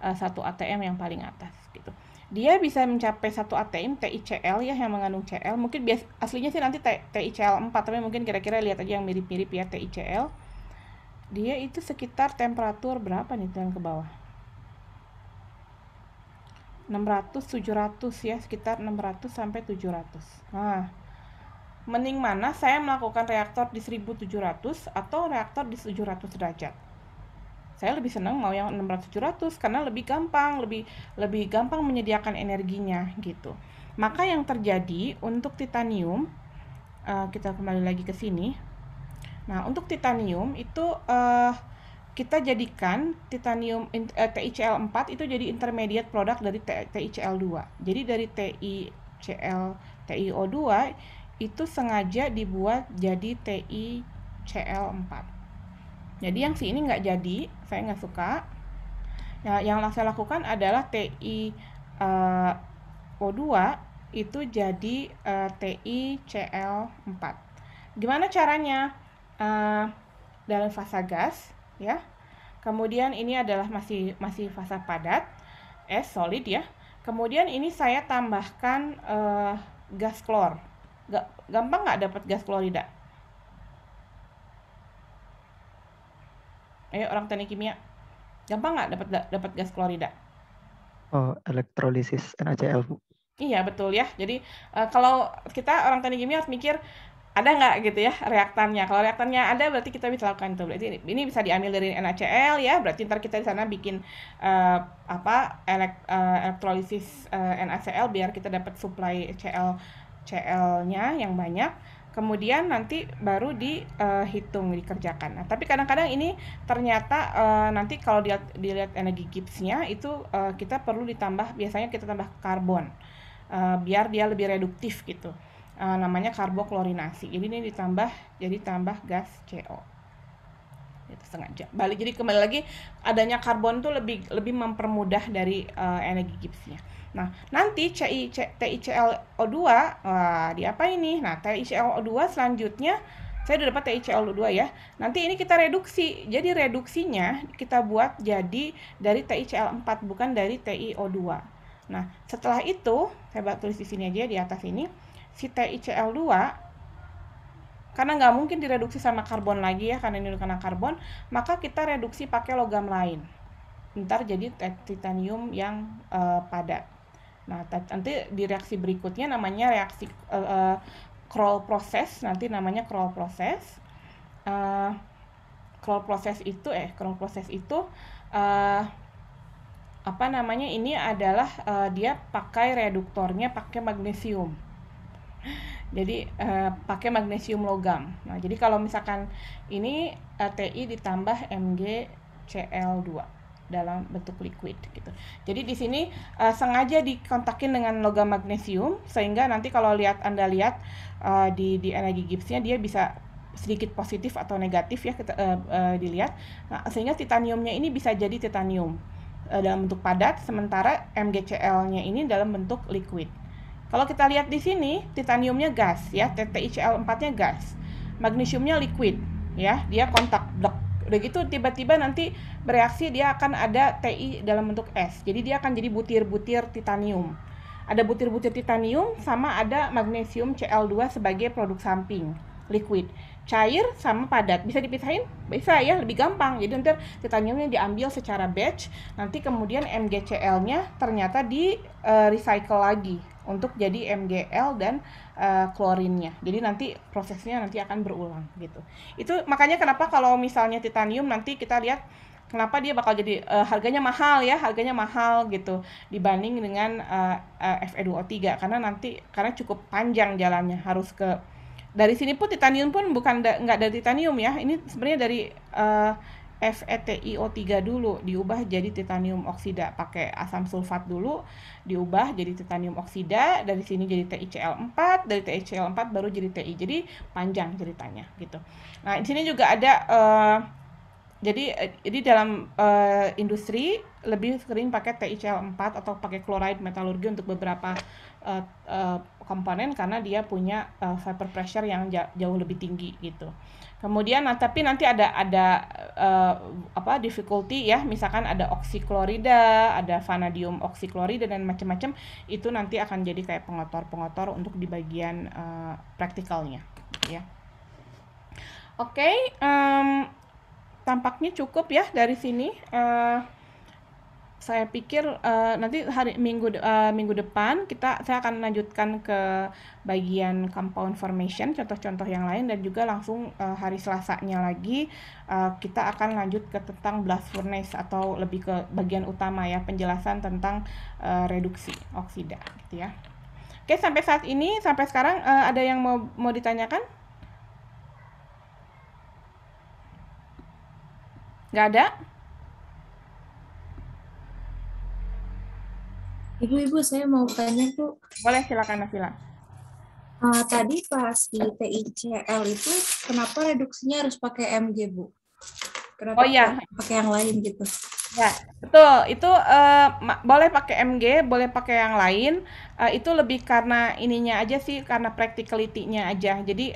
1 ATM yang paling atas gitu. Dia bisa mencapai 1 ATM TiCl ya, yang mengandung Cl. Mungkin aslinya sih nanti TiCl4, tapi mungkin kira-kira lihat aja yang mirip-mirip ya TiCl. Dia itu sekitar temperatur berapa nih yang ke bawah? 600 700 ya, sekitar 600 sampai 700. Nah, mending mana saya melakukan reaktor di 1700 atau reaktor di 700 derajat? Saya lebih senang mau yang 600-700 karena lebih gampang menyediakan energinya gitu. Maka yang terjadi untuk titanium, kita kembali lagi ke sini. Nah, untuk titanium itu kita jadikan titanium TiCl4 itu jadi intermediate product dari TiCl2. Jadi dari TiO2 itu sengaja dibuat jadi TiCl4. Jadi yang ini nggak jadi, saya nggak suka. Nah, yang saya lakukan adalah TiO2 itu jadi TiCl4. Gimana caranya? Dalam fasa gas ya. Kemudian ini adalah masih fasa padat, solid ya. Kemudian ini saya tambahkan gas klor. Gampang nggak dapat gas klorida? Ayo orang teknik kimia, gampang nggak dapat gas klorida? Oh, elektrolisis NaCl, Bu. Iya betul ya. Jadi kalau kita orang teknik kimia harus mikir ada nggak gitu ya reaktannya. Kalau reaktannya ada berarti kita bisa lakukan itu. Berarti ini bisa diambil dari NaCl ya. Berarti ntar kita di sana bikin elektrolisis NaCl biar kita dapat supply Cl-nya yang banyak. Kemudian nanti baru dikerjakan. Nah, tapi kadang-kadang ini ternyata nanti kalau dilihat energi Gibbs-nya itu kita perlu ditambah, biasanya kita tambah karbon biar dia lebih reduktif gitu. Namanya karboklorinasi. Jadi ini tambah gas CO. Itu sengaja. Jadi kembali lagi adanya karbon tuh lebih mempermudah dari energi Gibbs-nya. Nah, nanti TiClO2 diapain nih? Nah, TiClO2 selanjutnya saya udah dapat TiClO2 ya. Nanti ini kita reduksi. Jadi reduksinya kita buat jadi dari TiCl4 bukan dari TiO2. Nah, setelah itu saya tulis di sini aja di atas ini. Si TiCl2 karena nggak mungkin direduksi sama karbon lagi ya, karena ini karena karbon, maka kita reduksi pakai logam lain. Ntar jadi titanium yang padat. Nah, nanti di reaksi berikutnya namanya reaksi Kroll proses, nanti namanya Kroll proses. crawl proses itu apa namanya, ini adalah dia pakai reduktornya pakai magnesium. Jadi pakai magnesium logam. Nah, jadi kalau misalkan ini Ti ditambah MgCl2 dalam bentuk liquid gitu. Jadi di sini sengaja dikontakin dengan logam magnesium sehingga nanti kalau Anda lihat di energi Gibbs-nya dia bisa sedikit positif atau negatif ya, kita dilihat. Nah, sehingga titaniumnya ini bisa jadi titanium dalam bentuk padat, sementara MgCl-nya ini dalam bentuk liquid. Kalau kita lihat di sini, titaniumnya gas ya, TiCl4-nya gas. Magnesiumnya liquid ya, dia kontak blok. Udah gitu tiba-tiba nanti bereaksi dia akan ada Ti dalam bentuk es. Jadi dia akan jadi butir-butir titanium. Ada butir-butir titanium sama ada magnesium Cl2 sebagai produk samping, liquid. Cair sama padat bisa dipisahin? Bisa ya, lebih gampang. Jadi nanti titaniumnya diambil secara batch, nanti kemudian MgCl-nya ternyata di recycle lagi untuk jadi MgL dan klorinnya. Jadi nanti prosesnya nanti akan berulang gitu. Itu makanya kenapa kalau misalnya titanium nanti kita lihat kenapa dia bakal jadi harganya mahal gitu dibanding dengan Fe2O3 karena cukup panjang jalannya, harus ke dari sini pun titanium pun nggak dari titanium ya, ini sebenarnya dari FeTiO3 dulu diubah jadi titanium oksida, pakai asam sulfat dulu diubah jadi titanium oksida, dari sini jadi TiCl4, dari TiCl4 baru jadi Ti. Jadi panjang ceritanya gitu. Nah, di sini juga ada jadi dalam industri lebih sering pakai TiCl4 atau pakai chloride metalurgi untuk beberapa komponen karena dia punya vapor pressure yang jauh lebih tinggi gitu. Kemudian tapi nanti ada difficulty ya, misalkan ada oksiklorida, ada vanadium oksiklorida dan macam-macam, itu nanti akan jadi kayak pengotor untuk di bagian praktikalnya ya. Oke, tampaknya cukup ya dari sini. Saya pikir nanti minggu depan saya akan lanjutkan ke bagian compound formation, contoh-contoh yang lain, dan juga langsung hari Selasanya lagi kita akan lanjut ke tentang blast furnace atau lebih ke bagian utama ya, penjelasan tentang reduksi oksida gitu ya. Oke, sampai sekarang ada yang mau ditanyakan? Nggak ada? Ibu, saya mau tanya tuh. Boleh, silakan Nafila. Tadi pas di TiCl itu, kenapa reduksinya harus pakai Mg, Bu? Kenapa pakai yang lain gitu? Ya, betul. Itu boleh pakai Mg, boleh pakai yang lain. Itu lebih karena ininya aja sih, karena practicality-nya aja. Jadi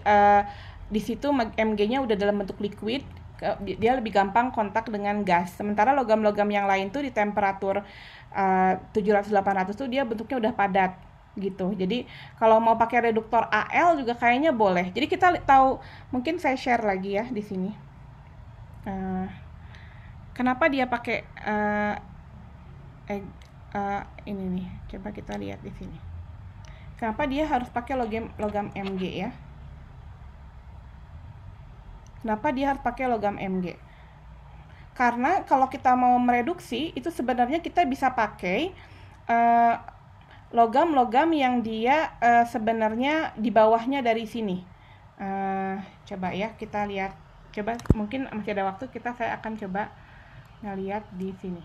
di situ Mg-nya udah dalam bentuk liquid, dia lebih gampang kontak dengan gas. Sementara logam-logam yang lain tuh di temperatur 700-800 tuh dia bentuknya udah padat gitu. Jadi kalau mau pakai reduktor Al juga kayaknya boleh. Jadi kita tahu, mungkin saya share lagi ya di sini. Kenapa dia pakai ini nih? Coba kita lihat di sini. Kenapa dia harus pakai logam Mg ya? Kenapa dia harus pakai logam Mg? Karena kalau kita mau mereduksi, itu sebenarnya kita bisa pakai logam-logam yang dia sebenarnya di bawahnya dari sini. Coba ya kita lihat. Coba mungkin masih ada waktu, saya akan coba ngelihat di sini.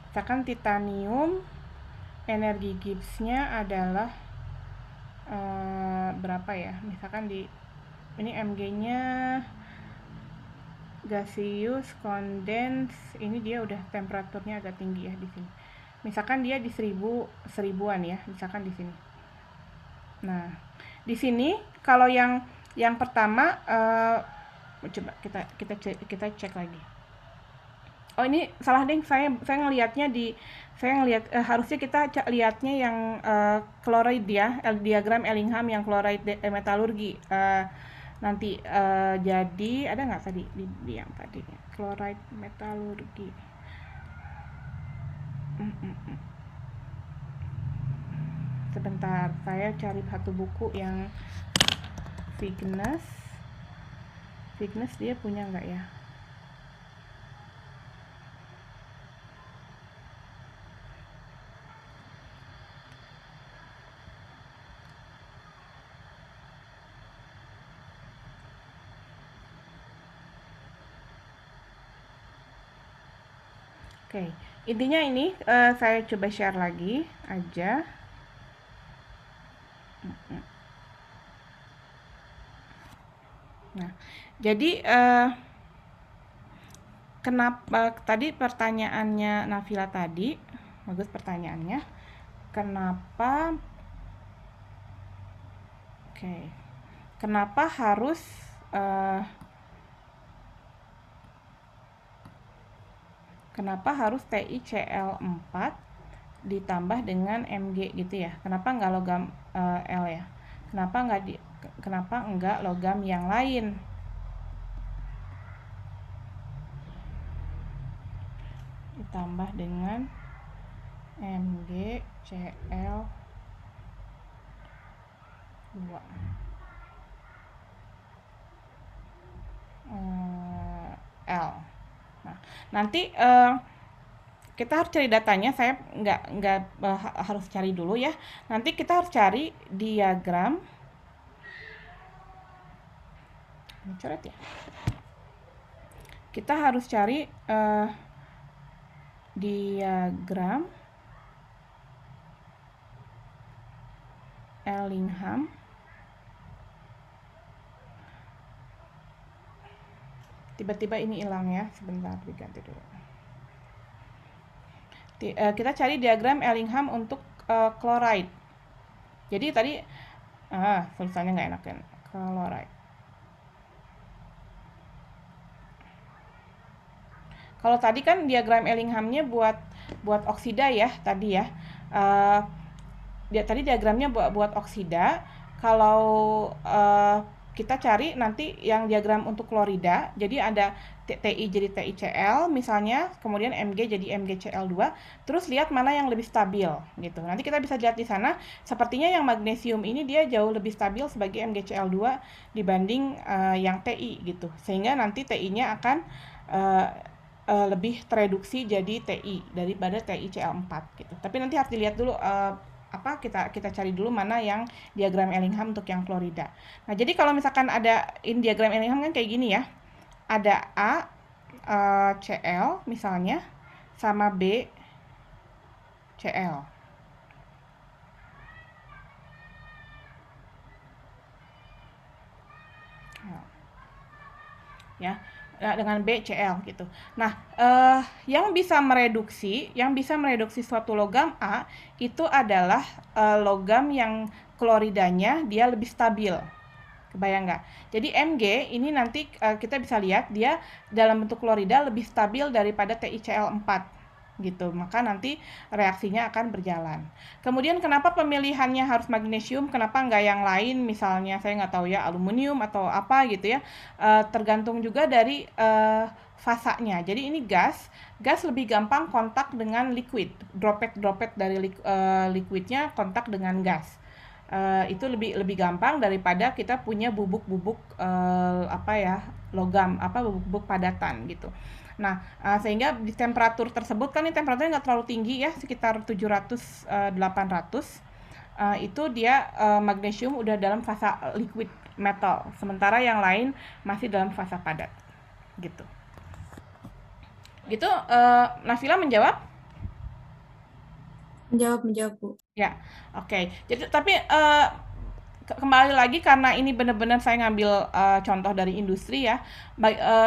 Misalkan titanium, energi Gibbs-nya adalah berapa ya? Misalkan ini Mg-nya gaseous, kondens, ini dia udah temperaturnya agak tinggi ya di sini. Misalkan dia di 1000-an ya, misalkan di sini. Nah, di sini kalau yang pertama coba kita cek lagi. Oh, ini salah deh, saya ngelihatnya harusnya kita lihatnya yang chloride ya, diagram Ellingham yang chloride metalurgi. Nanti jadi ada nggak tadi di yang tadi chloride metalurgi? Sebentar, saya cari satu buku yang Vignes thickness dia punya nggak ya? Oke, intinya ini saya coba share lagi aja. Nah, jadi kenapa tadi pertanyaannya Nafila tadi, bagus pertanyaannya. Kenapa? Oke, kenapa harus TICL 4 ditambah dengan Mg gitu ya? Kenapa nggak logam L ya? Kenapa nggak logam yang lain? Ditambah dengan Mg Cl 2 L. Nah, nanti kita harus cari datanya. Saya nggak harus cari dulu ya. Nanti kita harus cari diagram. Ini coret ya. Kita harus cari diagram Ellingham tiba-tiba ini hilang ya, sebentar diganti dulu. Kita cari diagram Ellingham untuk chloride. Jadi tadi tulisannya nggak enak kan, chloride. Kalau tadi kan diagram Ellinghamnya buat oksida ya tadi ya. Tadi diagramnya buat oksida. Kalau kita cari nanti yang diagram untuk klorida, jadi ada TI jadi TICL misalnya, kemudian Mg jadi MgCl2, terus lihat mana yang lebih stabil gitu. Nanti kita bisa lihat di sana, sepertinya yang magnesium ini dia jauh lebih stabil sebagai MgCl2 dibanding yang Ti gitu. Sehingga nanti Ti-nya akan lebih tereduksi jadi Ti daripada TiCl4 gitu. Tapi nanti harus dilihat dulu kita cari dulu mana yang diagram Ellingham untuk yang klorida. Nah, jadi kalau misalkan ada diagram Ellingham kan kayak gini ya. Ada A Cl misalnya sama B Cl. Ya. Dengan BCl gitu. Nah, yang bisa mereduksi suatu logam A itu adalah logam yang kloridanya dia lebih stabil. Kebayang nggak? Jadi Mg ini nanti kita bisa lihat dia dalam bentuk klorida lebih stabil daripada TiCl4 gitu. Maka nanti reaksinya akan berjalan. Kemudian kenapa pemilihannya harus magnesium? Kenapa nggak yang lain? Misalnya saya nggak tahu ya aluminium atau apa gitu ya. Tergantung juga dari fasanya. Jadi ini gas lebih gampang kontak dengan liquid. Droplet dari liquidnya kontak dengan gas. Itu lebih gampang daripada kita punya bubuk-bubuk logam, bubuk-bubuk padatan gitu. Nah, sehingga di temperatur tersebut kan ini temperaturnya nggak terlalu tinggi ya, sekitar 700-800. Itu dia magnesium udah dalam fase liquid metal, sementara yang lain masih dalam fase padat. Gitu. Gitu, Nafila menjawab? Menjawab, Bu. Ya, oke. Jadi tapi kembali lagi karena ini benar-benar saya ngambil contoh dari industri ya,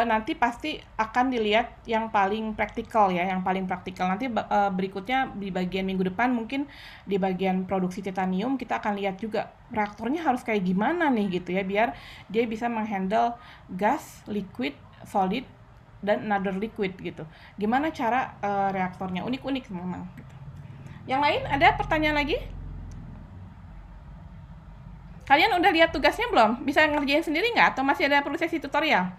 nanti pasti akan dilihat yang paling praktikal ya, nanti berikutnya di bagian minggu depan mungkin di bagian produksi titanium kita akan lihat juga reaktornya harus kayak gimana nih gitu ya, biar dia bisa menghandle gas, liquid, solid dan another liquid gitu. Gimana cara reaktornya unik-unik memang gitu. Yang lain ada pertanyaan lagi? Kalian udah lihat tugasnya belum? Bisa ngerjain sendiri nggak? Atau masih ada perlu sesi tutorial?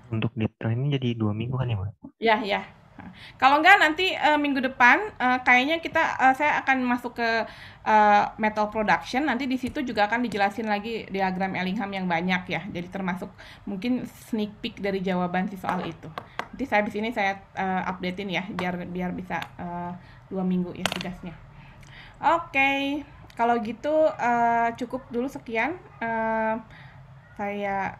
Untuk deadline ini jadi 2 minggu kan ya, Mbak? Ya. Kalau enggak nanti minggu depan kayaknya saya akan masuk ke metal production. Nanti di situ juga akan dijelasin lagi diagram Ellingham yang banyak ya. Jadi termasuk mungkin sneak peek dari jawaban si soal itu. Nanti habis ini saya updatein ya biar bisa 2 minggu ya tugasnya. Oke, kalau gitu cukup dulu sekian. Saya